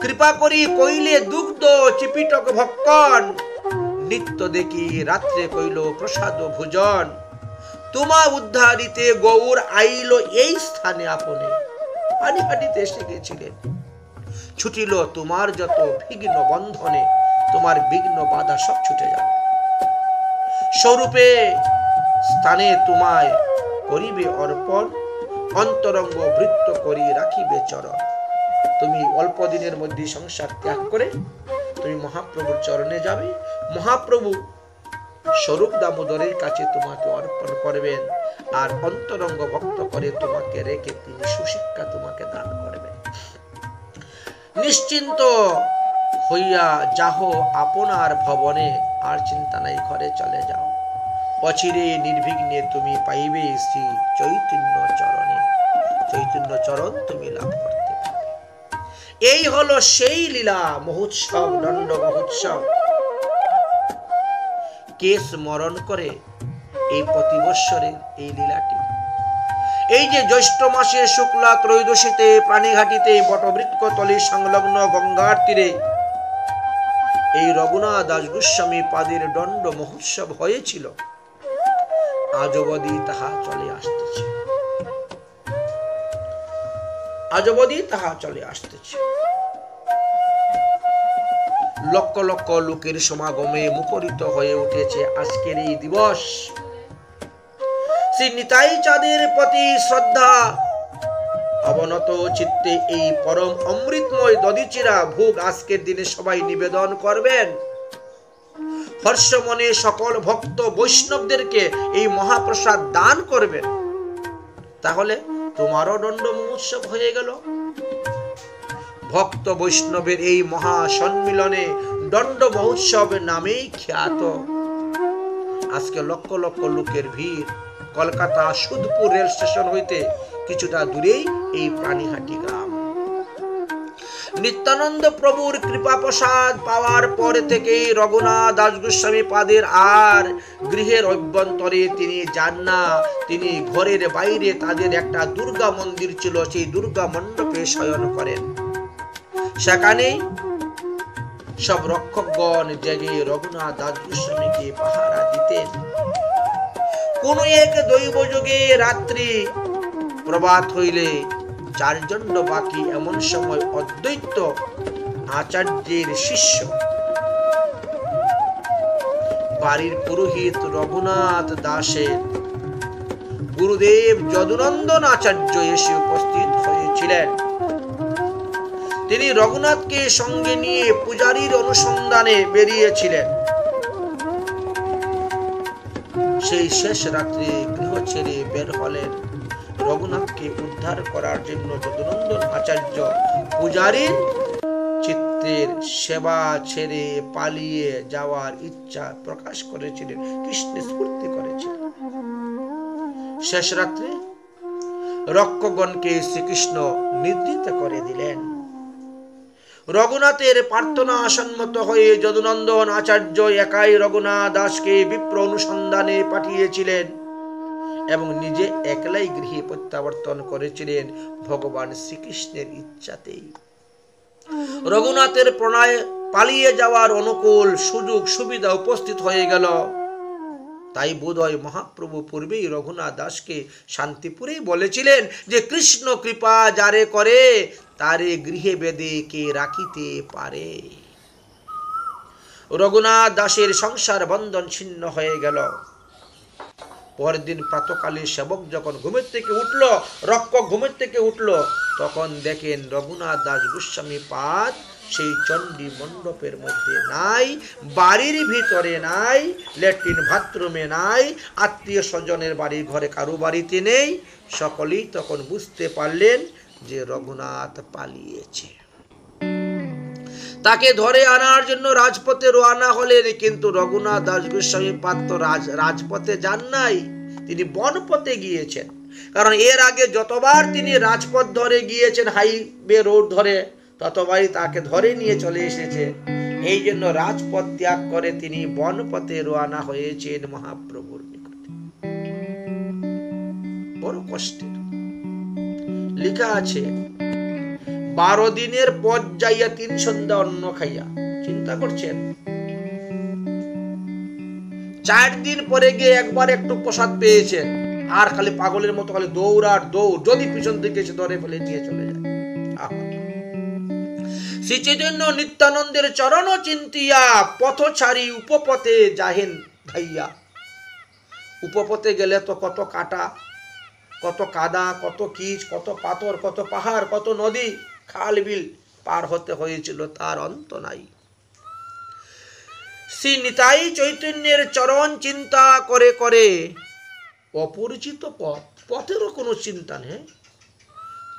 কৃপা করি কইলে দুগ্ধ চিপিটক ভক্ষণ, নিত্য দেখি রাত্রে কইল প্রসাদ ভোজন। তোমা উদ্ধারিতে গৌর আইল এই স্থানে আপনে, পানিহাটিতে এসে গেছিলেন। ছুটিল তোমার যত বিঘ্ন বন্ধনে, তোমার বিঘ্ন বাধা সব ছুটে যাবে। স্বরূপে স্থানে তোমায় করিবে অর্পণ, অন্তরঙ্গ বৃত্ত করি রাখিবে চরণ। তুমি অল্প দিনের মধ্যে সংসার ত্যাগ করে তুমি মহাপ্রভুর চরণে যাবে। মহাপ্রভু স্বরূপ দামোদরের কাছে তোমাকে অর্পণ করবেন, আর অন্তরঙ্গ ভক্ত করে তোমাকে রেখে তিনি সুশিক্ষা তোমাকে দান করবেন। নিশ্চিন্ত হইয়া যাহ আপনার ভবনে, আর চিন্তা নাই, ঘরে চলে যাও। অচিরে নির্বিঘ্নে তুমি পাইবে শ্রী চৈতন্য চরণে, চৈতন্য চরণ তুমি লাভ করতে পারবে। এই হলো সেই লীলা মহোৎসব, দণ্ড মহোৎসব। কে স্মরণ করে এই প্রতি বৎসরের এই লীলাটি? এই যে জ্যৈষ্ঠ মাসের শুক্লা ত্রয়োদশীতে প্রাণীঘাটিতে বটবৃক্ষ তলে সংলগ্ন গঙ্গার তীরে এই রঘুনাথ দাস গোস্বামী পাদের দণ্ড মহোৎসব হয়েছিল, আজ অবধি তাহা চলে আসতেছে, আজ অবধি তাহা চলে আসতেছে। লক্ষ লক্ষ লোকের সমাগমে মুখরিত হয়ে উঠেছে আজকের এই দিবস। শ্রী নিতাই চাঁদের প্রতি শ্রদ্ধা অবনত চিত্তে এই পরম অমৃতময় দধিচিরা ভোগ আজকের দিনে সবাই নিবেদন করবেন। হর্ষ মনে সকল ভক্ত বৈষ্ণবদেরকে এই মহাপ্রসাদ দান করবেন। তাহলে তোমারও দণ্ড মহোৎসব হয়ে গেল। ভক্ত বৈষ্ণবের এই মহা সম্মিলনে দণ্ড মহোৎসব নামেই খ্যাত। আজকে লক্ষ লক্ষ লোকের ভিড়। কলকাতা সুদপুর রেল স্টেশন হইতে কিছুটা দূরেই এই প্রাণীহাটি গ্রাম। নিত্যানন্দ প্রভুর কৃপা প্রসাদ পাওয়ার পরে থেকেই রঘুনাথ দাস গোস্বামী পাদের আর গৃহের অভ্যন্তরে তিনি যান না। তিনি ঘরের বাইরে তাদের একটা দুর্গা মন্দির ছিল, সেই দুর্গা মণ্ডপে শয়ন করেন। সেখানেই সব রক্ষকগণ জেগে রঘুনাথ দাস গোস্বামীকে পাহারা দিতেন। কোন এক দৈবযোগে রাত্রি প্রভাত হইলে চারজন্ড বাকি এমন সময় অদ্বৈত আচার্যের শিষ্য বাড়ির পুরোহিত রঘুনাথ দাসের গুরুদেব যদুনন্দন আচার্য এসে উপস্থিত হয়েছিলেন। তিনি রঘুনাথকে সঙ্গে নিয়ে পূজারীর অনুসন্ধানে বেরিয়েছিলেন। সেই শেষ রাত্রে গৃহ ছেড়ে বের হলেন। রঘুনাথকে উদ্ধার করার জন্য যদুনন্দন আচার্য পূজারীর চিত্তের সেবা ছেড়ে পালিয়ে যাওয়ার ইচ্ছা প্রকাশ করেছিলেন, কৃষ্ণ স্ফূর্তি করেছিলেন। শেষ রাত্রে রক্ষকগণকে শ্রীকৃষ্ণ নির্দিত করে দিলেন। রঘুনাথের প্রার্থনা সম্মত হয়ে যদুনন্দন আচার্য একাই রঘুনাথ দাসকে বিপ্র অনুসন্ধানে পাঠিয়েছিলেন এবং নিজে একলাই গৃহে প্রত্যাবর্তন করেছিলেন ভগবান শ্রীকৃষ্ণের ইচ্ছাতেই। রঘুনাথের প্রণয় পালিয়ে যাওয়ার অনুকূল সুযোগ সুবিধা উপস্থিত হয়ে গেল। তাই বোধহয় মহাপ্রভু পূর্বেই রঘুনাথ দাসকে শান্তিপুরেই বলেছিলেন যে কৃষ্ণ কৃপা যারে করে তারে গৃহে বেঁধে কে রাখিতে পারে। রঘুনাথ দাসের সংসার বন্ধন ছিন্ন হয়ে গেল। পরের দিন প্রাতকালে সেবক যখন ঘুমের থেকে উঠল, রক্ষক ঘুমের থেকে উঠল, তখন দেখেন রঘুনাথ দাস গোস্বামী পাদ সেই চণ্ডী মণ্ডপের মধ্যে নাই, বাড়ির ভিতরে নাই, ল্যাট্রিন বাথরুমে নাই, আত্মীয় স্বজনের বাড়ি ঘরে কারো বাড়িতে নেই। সকলেই তখন বুঝতে পারলেন যে রঘুনাথ পালিয়েছে। তাকে ধরে আনার জন্য রাজপথে রওনা হলেন, কিন্তু রঘুনাথ দাস গোস্বামী পাদ তো রাজপথে যান নাই, তিনি বনপথে গিয়েছেন। কারণ এর আগে যতবার তিনি রাজপথ ধরে গিয়েছেন, হাইওয়ে রোড ধরে, ততবারই তাকে ধরে নিয়ে চলে এসেছে। এই জন্য রাজপথ ত্যাগ করে তিনি বনপথে রওনা হয়েছেন মহাপ্রভুর নিকটে। বড় কষ্টের। লেখা আছে 12 দিনের পথ যাইয়া 3 সন্ধ্যা অন্ন খাইয়া। চিন্তা করছেন, 4 দিন পরে গিয়ে একবার একটু প্রসাদ পেয়েছেন, আর খালি পাগলের মতো খালি দৌড় আর দৌড়, যদি পিছন থেকে এসে ধরে ফেলে নিয়ে চলে যায়। শ্রী চৈতন্য নিত্যানন্দের চরণ চিন্তিয়া পথ ছাড়ি উপপথে যাহেন ধাইয়া। উপপথে গেলে তো কত কাটা, কত কাদা, কত কিচ, কত পাথর, কত পাহাড়, কত নদী, খাল বিল পার হতে হয়েছিল, তার অন্ত নাই। শ্রী নিতাই চৈতন্যের চরণ চিন্তা করে করে অপরিচিত পথ, পথেরও কোনো চিন্তা নেই।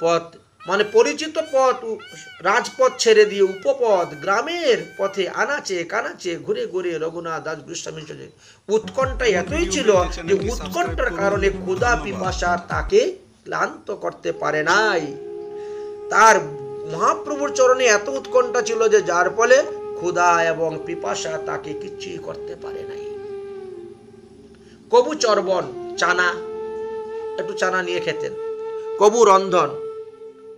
পথ মানে পরিচিত পথ, রাজপথ ছেড়ে দিয়ে উপপথ, গ্রামের পথে আনাচে কানাচে ঘুরে ঘুরে রঘুনাথ দাস গোস্বামী চলে। উৎকণ্ঠা এতই ছিল যে উৎকণ্ঠার কারণে ক্ষুধা পিপাসা তাকে ক্লান্ত করতে পারে নাই। তার মহাপ্রভুর চরণে এত উৎকণ্ঠা ছিল যে যার ফলে ক্ষুধা এবং পিপাসা তাকে কিছুই করতে পারে নাই। কবু চর্বণ, চানা, একটু চানা নিয়ে খেতেন, কবু রন্ধন,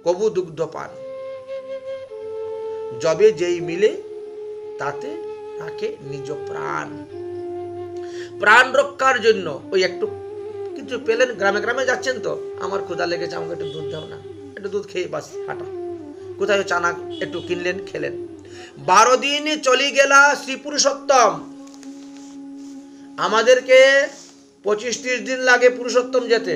কবু দুগ্ধপান, যবে যেই মিলে তাতে তাকে নিজ প্রাণ রক্ষার জন্য ওই একটু কিছু পেলেন। গ্রামে গ্রামে যাচ্ছেন তো, আমার ক্ষুধা লেগেছে, আমাকে একটু দুধ দাও না, একটু দুধ খেয়ে বাস হাঁটা। কোথায় চানা একটু কিনলেন, খেলেন। 12 দিন চলে গেলা শ্রী পুরুষোত্তম। আমাদেরকে 25-30 দিন লাগে পুরুষোত্তম যেতে।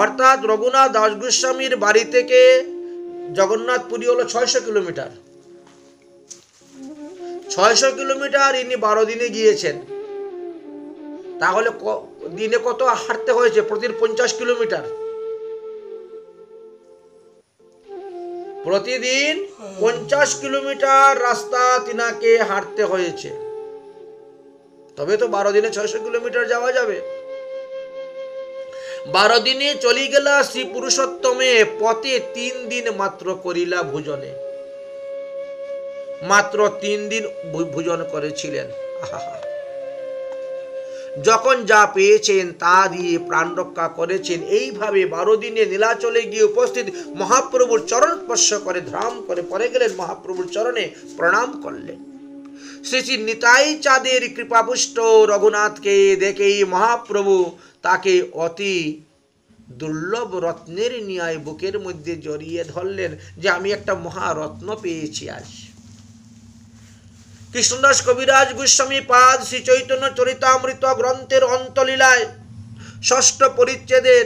অর্থাৎ রঘুনাথ দাস গোস্বামীর বাড়ি থেকে জগন্নাথপুরী হলো 600 কিলোমিটার। 600 কিলোমিটার ইনি 12 দিনে গিয়েছেন। তাহলে দিনে কত হাঁটতে হয়েছে? প্রতিদিন 50 কিলোমিটার। প্রতিদিন 50 কিলোমিটার রাস্তা তিনাকে হাঁটতে হয়েছে। তবে তো 12 দিনে 600 কিলোমিটার যাওয়া যাবে। 12 দিনে চলি গেলা শ্রী পুরুষোত্তমে, পথে 3 দিন মাত্র করিলা ভোজনে। মাত্র 3 দিন ভোজন করেছিলেন। যখন যা পেয়েছেন তা দিয়ে প্রাণ রক্ষা করেছেন। এইভাবে 12 দিনে নীলাচলে গিয়ে উপস্থিত মহাপ্রভুর চরণ স্পর্শ করে ধাম করে পরে গেলেন, মহাপ্রভুর চরণে প্রণাম করলেন। শ্রী শ্রী নিতাই চাঁদের কৃপাপুষ্ট রঘুনাথকে দেখেই মহাপ্রভু তাকে অতি দুর্লভ রত্নের ন্যায় বুকের মধ্যে জড়িয়ে ধরলেন, যে আমি একটা মহারত্ন পেয়েছি আজ। কৃষ্ণদাস কবিরাজ গোস্বামী পাদ শ্রী চৈতন্য চরিতামৃত গ্রন্থের অন্তলীলায় 6ষ্ঠ পরিচ্ছেদের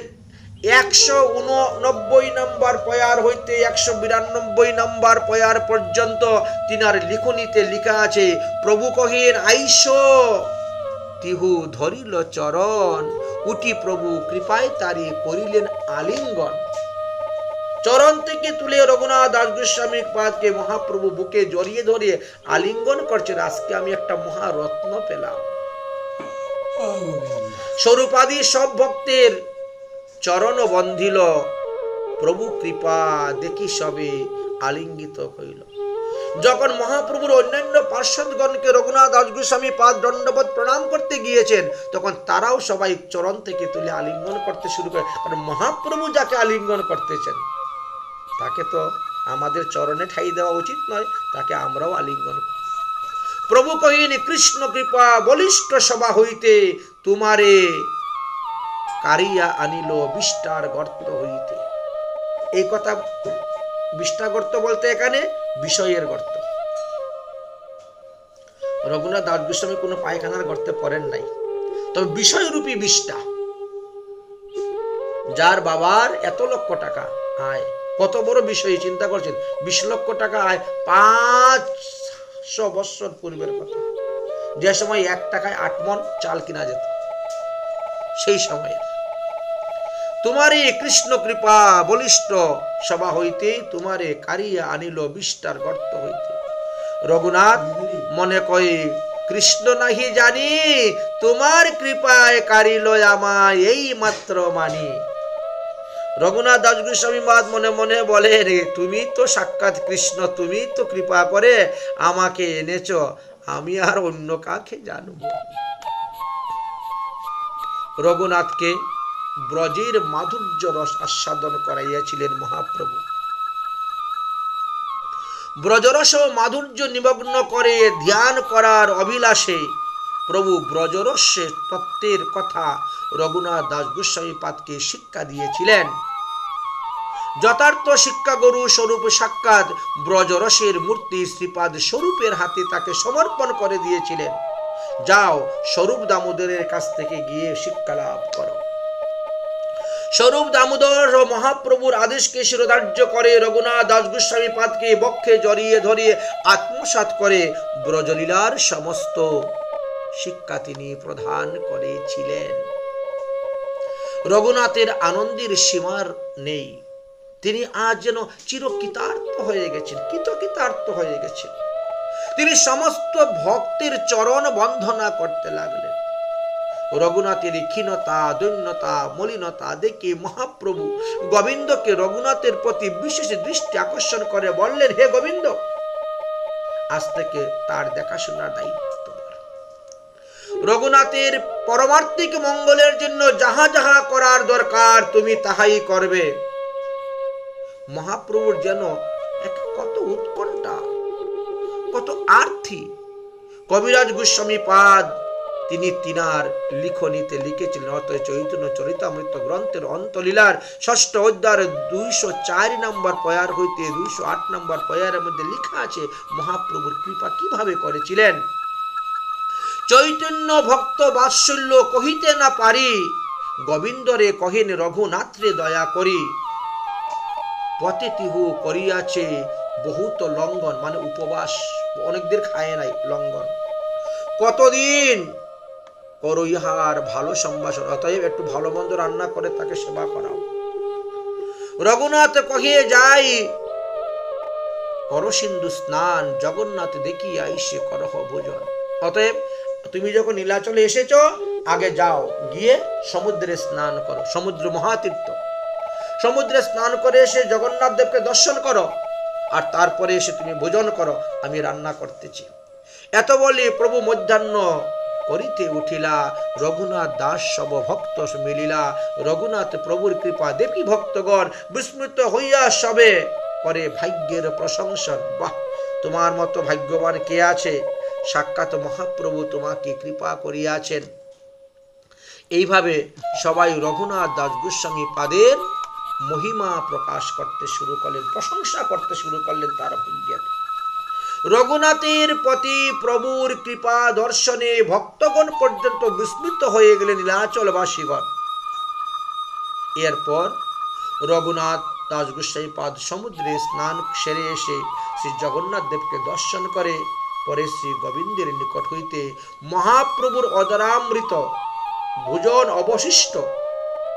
189 নম্বর পয়ার হইতে 192 নম্বর পয়ার পর্যন্ত তিনার লিখনিতে লেখা আছে, প্রভু কহেন আইস তিহু ধরিল চরণ, উঠি প্রভু কৃপায় তারে করিলেন আলিঙ্গন। চরণ থেকে তুলে রঘুনাথ দাস গোস্বামী পাদকে মহাপ্রভু বুকে জড়িয়ে ধরিয়ে আলিঙ্গন করছেন। আজকে আমি একটা মহারত্ন পেলাম। স্বরূপাদি সব ভক্তের চরণ বন্ধিল, প্রভু কৃপা দেখি সবে আলিঙ্গিত হইল। যখন মহাপ্রভুর অন্যান্য পার্শ্বদগণকে রঘুনাথ দাস গোস্বামী পাদ দণ্ডবত প্রণাম করতে গিয়েছেন, তখন তারাও সবাই চরণ থেকে তুলে আলিঙ্গন করতে শুরু করে। কারণ মহাপ্রভু যাকে আলিঙ্গন করতেছেন তাকে তো আমাদের চরণে ঠাই দেওয়া উচিত নয়, তাকে আমরাও আলিঙ্গন। প্রভু কহিন কৃষ্ণ কৃপা বলিষ্ঠ সভা হইতে, তোমারে কারিয়া আনিল বিষ্টার গর্ত হইতে। এই কথা বিষ্টা গর্ত বলতে এখানে বিষয়ের গর্ত। রঘুনাথ দাস গোস্বামী কোনো পায়খানার গর্তে পড়েন নাই, তবে বিষয়রূপী বিষ্টা। যার বাবার এত লক্ষ টাকা আয়, কত বড় বিষয় চিন্তা করছেন, 20 লক্ষ টাকা আয় 500 বছর পূর্বের কথা, যে সময় 1 টাকায় 8 মণ চাল কিনা যেত, সেই সময়ে। তোমারে কৃষ্ণ কৃপা বলিষ্ঠ সভা হইতে, তোমারে কারিয়া আনিল বিষ্টার গর্ত হইতে। রঘুনাথ মনে কয়ে কৃষ্ণ নাহি জানি, তোমার কৃপায় কারিল আমায় এই মাত্র মানি। রঘুনাথ দাস গোস্বামী পাদ মনে মনে বলে, রে তুমি তো সাক্ষাৎ কৃষ্ণ, তুমি তো কৃপা করে আমাকে এনেছ, আমি আর অন্য কাকে জানব। রঘুনাথকে ব্রজের মাধুর্য রস আস্বাদন করাইয়াছিলেন মহাপ্রভু। ব্রজরস ও মাধুর্য নিমগ্ন করে ধ্যান করার অভিলাষে প্রভু ব্রজরসের তত্ত্বের কথা রঘুনাথ দাস গোস্বামী পাদকে শিক্ষা দিয়েছিলেন। যথার্থ শিক্ষা গুরু স্বরূপ সাক্ষাৎ ব্রজরসের মূর্তি শ্রীপাদ স্বরূপের হাতে তাকে সমর্পণ করে দিয়েছিলেন। যাও স্বরূপ দামোদরের কাছ থেকে গিয়ে শিক্ষা লাভ করো। স্বরূপ দামোদর ও মহাপ্রভুর আদেশকে শিরোধার্য করে রঘুনাথ দাস গোস্বামী পাদকে বক্ষে জড়িয়ে ধরিয়ে আত্মসাৎ করে ব্রজলীলার সমস্ত শিক্ষা তিনি প্রদান করেছিলেন। রঘুনাথের আনন্দের সীমার নেই। তিনি আজ যেন চিরকৃতার্থ হয়ে গেছেন, কৃতকৃতার্থ হয়ে গেছেন। তিনি সমস্ত ভক্তের চরণ বন্দনা করতে লাগলেন। রঘুনাথের ক্ষীণতা, দৈন্যতা, মলিনতা দেখে মহাপ্রভু গোবিন্দকে রঘুনাথের প্রতি বিশেষ দৃষ্টি আকর্ষণ করে বললেন, হে গোবিন্দ, আজ থেকে তার দেখাশোনার দায়িত্ব তোমার। রঘুনাথের পরমার্থিক মঙ্গলের জন্য যাহা যাহা করার দরকার তুমি তাহাই করবে। মহাপ্রভুর যেন কত উৎকণ্ঠা, কত আর্থী। কবিরাজ গোস্বামী পাদ তিনি তিনার লিখনিতে লিখেছিলেন, অতএব চৈতন্য চরিতামৃত গ্রন্থের অন্তলীলার 6ষ্ঠ অধ্যায়ের 204 নম্বর পয়ার হইতে 208 নম্বর পয়ারের মধ্যে লেখা আছে মহাপ্রভুর কৃপা কিভাবে করেছিলেন। চৈতন্য ভক্ত বাৎসল্য কহিতে না পারি, গোবিন্দরে কহেন রঘুনাথরে দয়া করি, পথে তিহু করিয়াছে বহুত লঙ্ঘন, মানে উপবাস, অনেকদিন খায় নাই, লঙ্ঘন। কতদিন করো ইহার ভালো সম্ভাষণ, অতএব একটু ভালো মন্দ রান্না করে তাকে সেবা করাও। রঘুনাথ কহে যাই করো সিন্ধু স্নান, জগন্নাথ দেখিয়া এসে করহ ভোজন। অতএব তুমি যখন নীলাচলে এসেছো, আগে যাও, গিয়ে সমুদ্রে স্নান করো, সমুদ্র মহাতীর্থ, সমুদ্রে স্নান করে এসে জগন্নাথ দেবকে দর্শন করো, আর তারপরে এসে তুমি ভোজন করো, আমি রান্না করতেছি। এত বলি প্রভু মধ্যাহ্ন করিতে উঠিলা, রঘুনাথ দাস সব ভক্ত মিলিলা। রঘুনাথ প্রভুর কৃপা দেখি ভক্তগণ, বিস্মৃত হইয়া সবে করে ভাগ্যের প্রশংসন। বাহ, তোমার মতো ভাগ্যবান কে আছে, সাক্ষাৎ মহাপ্রভু তোমাকে কৃপা করিয়াছেন। এইভাবে সবাই রঘুনাথ দাস গোস্বামী পাদের মহিমা প্রকাশ করতে শুরু করলেন, প্রশংসা করতে শুরু করলেন তার ভাগ্যের। রঘুনাথের প্রতি প্রভুর কৃপা দর্শনে ভক্তগণ পর্যন্ত বিস্মিত হয়ে গেলেন নীলাচলবাসীগণ। এরপর রঘুনাথ দাস গোস্বামী পাদ সমুদ্রে স্নান সেরে এসে শ্রী জগন্নাথ দেবকে দর্শন করে, পরে শ্রী গোবিন্দের নিকট হইতে মহাপ্রভুর অদরামৃত ভোজন অবশিষ্ট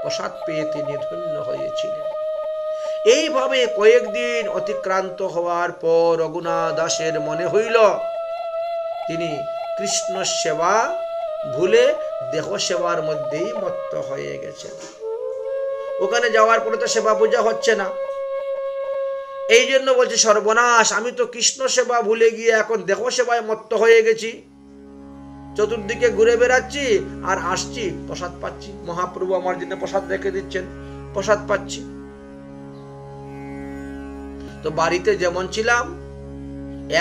প্রসাদ পেয়ে তিনি ধন্য হয়েছিলেন। এইভাবে কয়েকদিন অতিক্রান্ত হওয়ার পর রঘুনাথ দাসের মনে হইল তিনি কৃষ্ণ সেবা ভুলে দেহ সেবার মধ্যেই মত্ত হয়ে গেছেন। ওখানে যাওয়ার পরে তো সেবা পূজা হচ্ছে না, এই জন্য বলছে সর্বনাশ, আমি তো কৃষ্ণ সেবা ভুলে গিয়ে এখন দেহ সেবায় মত্ত হয়ে গেছি। চতুর্দিকে ঘুরে বেড়াচ্ছি আর আসছি, প্রসাদ পাচ্ছি, মহাপ্রভু আমার জন্য প্রসাদ রেখে দিচ্ছেন, প্রসাদ পাচ্ছি। তো বাড়িতে যেমন ছিলাম,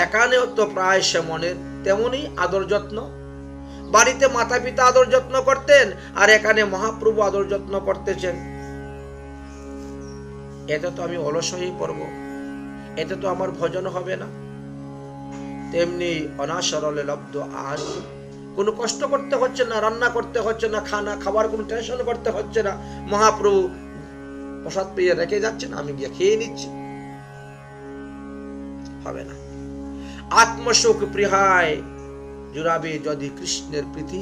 এখানেও তো প্রায় সেমনের তেমনই আদর যত্ন। বাড়িতে মাতা পিতা আদর যত্ন করতেন, আর এখানে মহাপ্রভু আদর যত্ন করতেছেন। এতে তো আমি অলস হয়ে পড়ব, এতে তো আমার ভজন হবে না। তেমনি অনাসরলে লব্ধ আহার, কোনো কষ্ট করতে হচ্ছে না, রান্না করতে হচ্ছে না, খাবার কোনো টেনশন করতে হচ্ছে না, মহাপ্রভু প্রসাদ পেয়ে রেখে যাচ্ছেন, আমি গিয়ে খেয়ে নিচ্ছি, হবে না। আত্মসুখ প্রিহায় জুড়াবে যদি কৃষ্ণের প্রীতি,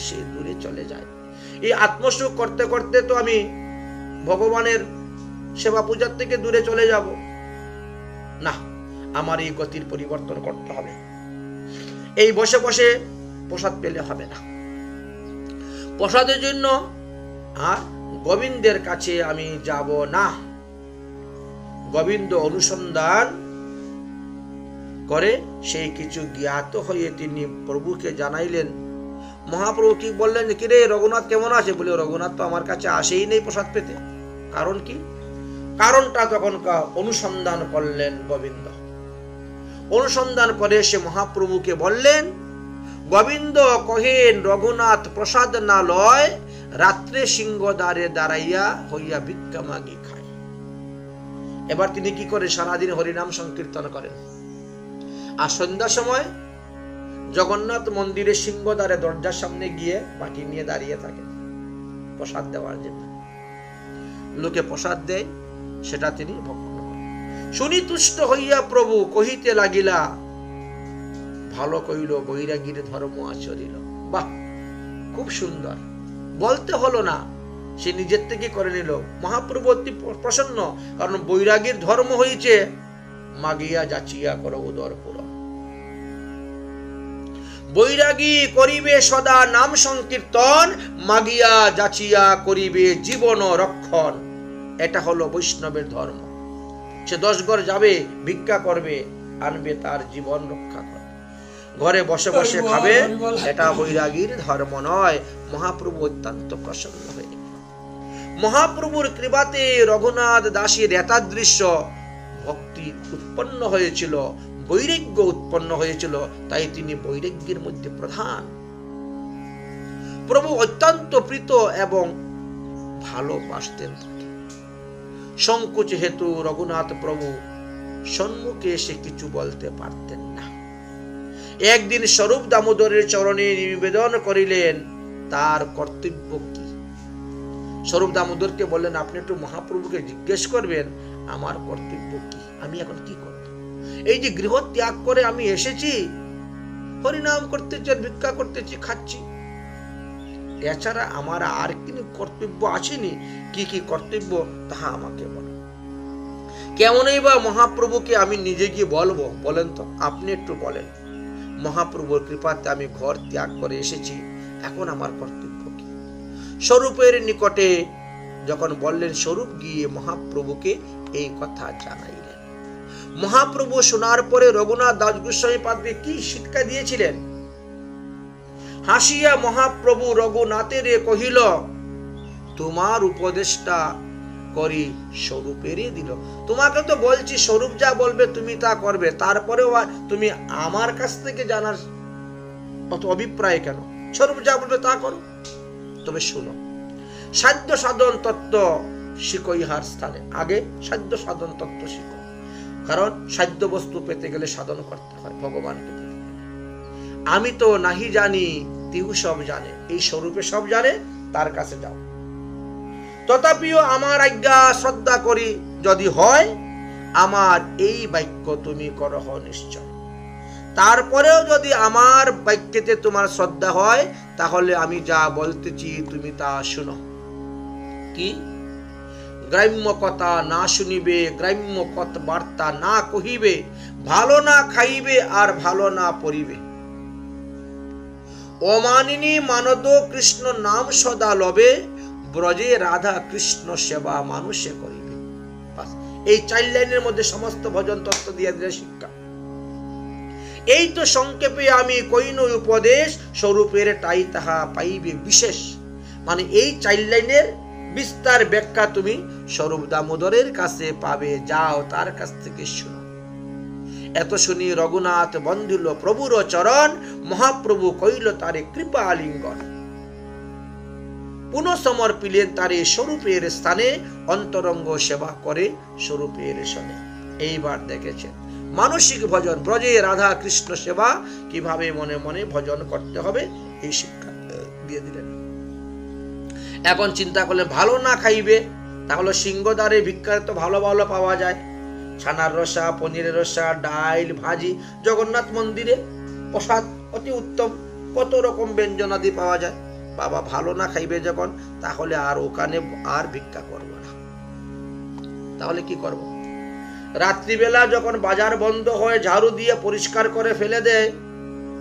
সে দূরে চলে যায়। এই আত্মসুখ করতে করতে তো আমি ভগবানের সেবা পূজার থেকে দূরে চলে যাব না, আমার এই গতির পরিবর্তন করতে হবে। এই বসে বসে প্রসাদ পেলে হবে না, প্রসাদের জন্য আর গোবিন্দের কাছে আমি যাব না। গোবিন্দ অনুসন্ধান করে সেই কিছু জ্ঞাত হয়ে তিনি প্রভুকে জানাইলেন। মহাপ্রভু কি বললেন, কিরে রঘুনাথ কেমন আছে? বলে রঘুনাথ তো আমার কাছে আসেই নেই প্রসাদ পেতে। কারণ কি? কারণটা তখন অনুসন্ধান করলেন গোবিন্দ। অনুসন্ধান করে সে মহাপ্রভুকে বললেন, গোবিন্দ কহেন রঘুনাথ প্রসাদ না লয়, রাত্রে সিংহদ্বারে দাঁড়াইয়া হইয়া ভিক্ষা মাগি খায়। এবার তিনি কি করে? সারাদিন হরিনাম সংকীর্তন করেন, আর সন্ধ্যার সময় জগন্নাথ মন্দিরের সিংহদ্বারে দরজার সামনে গিয়ে বাটি নিয়ে দাঁড়িয়ে থাকেন প্রসাদ দেওয়ার জন্য। লোকে প্রসাদ দেয়, সেটা তিনি ভক্ষণ করেন। শুনি তুষ্ট হইয়া প্রভু কহিতে লাগিলা, ভালো কইল বৈরাগীর ধর্ম আচরিল। বাহ, খুব সুন্দর, বলতে হলো না, সে নিজের থেকে করে নিল। মহাপ্রভু অতি প্রসন্ন, কারণ বৈরাগীর ধর্ম হয়েছে মাগিয়া যাচিয়া করো উদর পুরো। বৈরাগী করিবে সদা নাম সংকীর্তন, মাগিয়া যাচিয়া করিবে জীবন রক্ষণ। এটা হলো বৈষ্ণবের ধর্ম। সে 10 ঘর যাবে, ভিক্ষা করবে, আনবে, তার জীবন রক্ষা করবে। ঘরে বসে বসে খাবে, এটা বৈরাগীর ধর্ম নয়। মহাপ্রভু অত্যন্ত প্রসন্ন হয়ে মহাপ্রভুর কৃপাতে রঘুনাথ দাসীর এতাদৃশ্য ভক্তি উৎপন্ন হয়েছিল, বৈরাগ্য উৎপন্ন হয়েছিল, তাই তিনি বৈরাগ্যের মধ্যে প্রধান। প্রভু অত্যন্ত প্রীত এবং ভালোবাসতেন তাকে। সংকোচ হেতু রঘুনাথ প্রভু সম্মুখে এসে কিছু বলতে পারতেন না। একদিন স্বরূপ দামোদরের চরণে নিবেদন করিলেন তার কর্তব্য কি। স্বরূপ দামোদরকে বললেন, আপনি একটু মহাপ্রভুকে জিজ্ঞেস করবেন আমার কর্তব্য কি, আমি এখন কি করব। এই যে গৃহ ত্যাগ করে আমি এসেছি, হরিনাম করতেছি আর ভিক্ষা করতেছি, খাচ্ছি, এছাড়া আমার আর কি কর্তব্য আসেনি, কি কি কর্তব্য তাহা আমাকে বলো। কেমনই বা মহাপ্রভুকে আমি নিজে গিয়ে বলবো, বলেন তো, আপনি একটু বলেন। মহাপ্রভুর কৃপাতে আমি ঘর ত্যাগ করে এসেছি, এখন আমার কর্তব্য কি। স্বরূপের নিকটে যখন বললেন, স্বরূপ গিয়ে মহাপ্রভুকে এই কথা জানাইলেন। মহাপ্রভু শোনার পরে রঘুনাথ দাস গোস্বামী পাদকে কি শিক্ষা দিয়েছিলেন। হাসিয়া মহাপ্রভু রঘুনাথের কহিল, তোমার উপদেশটা করি স্বরূপেরই দিল। তোমাকে তো বলছি স্বরূপ যা বলবে তুমি তা করবে, তারপরেও তুমি আমার কাছ থেকে জানার অত অভিপ্রায় কেন? স্বরূপ যা বলবে তা করো। তবে শুনো, সাধ্য সাধন তত্ত্ব শিখো ইহার স্থানে। আগে সাধ্য সাধন তত্ত্ব শিখো, কারণ সাধ্য বস্তু পেতে গেলে সাধন করতে হয় ভগবানকে। আমি তো নাহি জানি, তিহু সব জানে। এই স্বরূপে সব জানে, তার কাছে যাও। তথাপিও আমার আজ্ঞা শ্রদ্ধা করি যদি হয়, আমার এই বাক্য তুমি করহ নিশ্চয়। তারপরেও যদি আমার বাক্যেতে তোমার শ্রদ্ধা হয়, তাহলে আমি যা বলতেছি তুমি তা শুনো। কি? গ্রাম্য কথা না শুনিবে, গ্রাম্য বার্তা না কহিবে, ভালো না খাইবে আর ভালো না পড়িবে। অমানিনী মানদ কৃষ্ণ নাম সদা লবে, ব্রজে রাধা কৃষ্ণ সেবা মানুষে করিবে। এই 4 লাইনের মধ্যে সমস্ত ভজন তত্ত্ব দিয়ে দিলে শিক্ষা। এই তো সংক্ষেপে আমি কইন উপদেশ, স্বরূপের টাই তাহা পাইবে বিশেষ। মানে এই 4 লাইনের বিস্তার ব্যাখ্যা তুমি স্বরূপ দামোদরের কাছে পাবে, যাও তার কাছ থেকে শুনো। এত শুনি রঘুনাথ বন্দিল প্রভুর চরণ, মহাপ্রভু কইল তারে কৃপা আলিঙ্গন। পুনঃ সমর্পিলেন তারে স্বরূপের স্থানে, অন্তরঙ্গ সেবা করে স্বরূপের সনে। এইবার দেখেছেন মানসিক ভজন, ব্রজে রাধা কৃষ্ণ সেবা কিভাবে মনে মনে ভজন করতে হবে, এই শিক্ষা দিয়ে দিলেন। এখন চিন্তা করলেন, ভালো না খাইবে, তাহলে সিংহদ্বারে ভিক্ষায় তো ভালো ভালো পাওয়া যায়, ছানার রসা, পনিরের রসা, ডাইল, ভাজি। জগন্নাথ মন্দিরে প্রসাদ অতি উত্তম, কত রকম ব্যঞ্জনাদি পাওয়া যায়। বাবা ভালো না খাইবে যখন, তাহলে আর ওখানে আর ভিক্ষা করবো না। তাহলে কি করব? রাত্রিবেলা যখন বাজার বন্ধ হয়, ঝাড়ু দিয়ে পরিষ্কার করে ফেলে দেয়,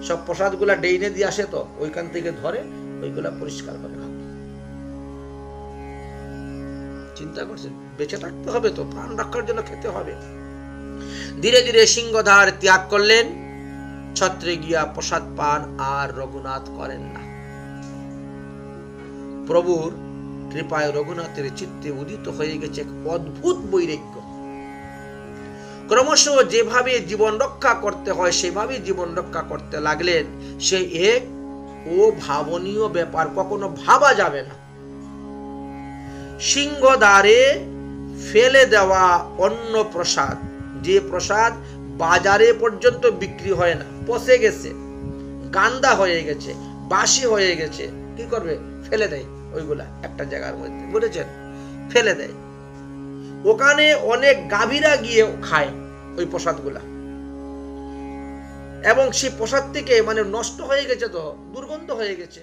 সব প্রসাদগুলা ডেইনে দিয়ে আসে, তো ওইখান থেকে ধরে ওইগুলা পরিষ্কার করে খাবো। চিন্তা করছেন, বেঁচে থাকতে হবে তো, প্রাণ রক্ষার জন্য খেতে হবে। ধীরে ধীরে সিংহদ্বার ত্যাগ করলেন, ছত্রে গিয়া প্রসাদ পান আর রঘুনাথ করেন না। প্রভুর কৃপায় রঘুনাথের চিত্তে উদিত হয়ে গেছে এক অদ্ভুত বৈরাগ্য। ক্রমশ যেভাবে জীবন রক্ষা করতে হয় সেভাবে জীবন রক্ষা করতে লাগলেন। সে এক ও ভাবনীয় ব্যাপার, কখনো ভাবা যাবে না। সিংহদ্বারে ফেলে দেওয়া অন্ন প্রসাদ, যে প্রসাদ বাজারে পর্যন্ত বিক্রি হয় না, পচে গেছে, গান্দা হয়ে গেছে, বাসি হয়ে গেছে, কি করবে? ফেলে দেয়। ওইগুলা একটা জায়গার মধ্যে, বুঝেছেন, ফেলে দেয়। ওখানে অনেক গাভীরা গিয়ে খায় ওই প্রসাদগুলা, এবং সেই প্রসাদ থেকে মানে নষ্ট হয়ে গেছে, তো দুর্গন্ধ হয়ে গেছে।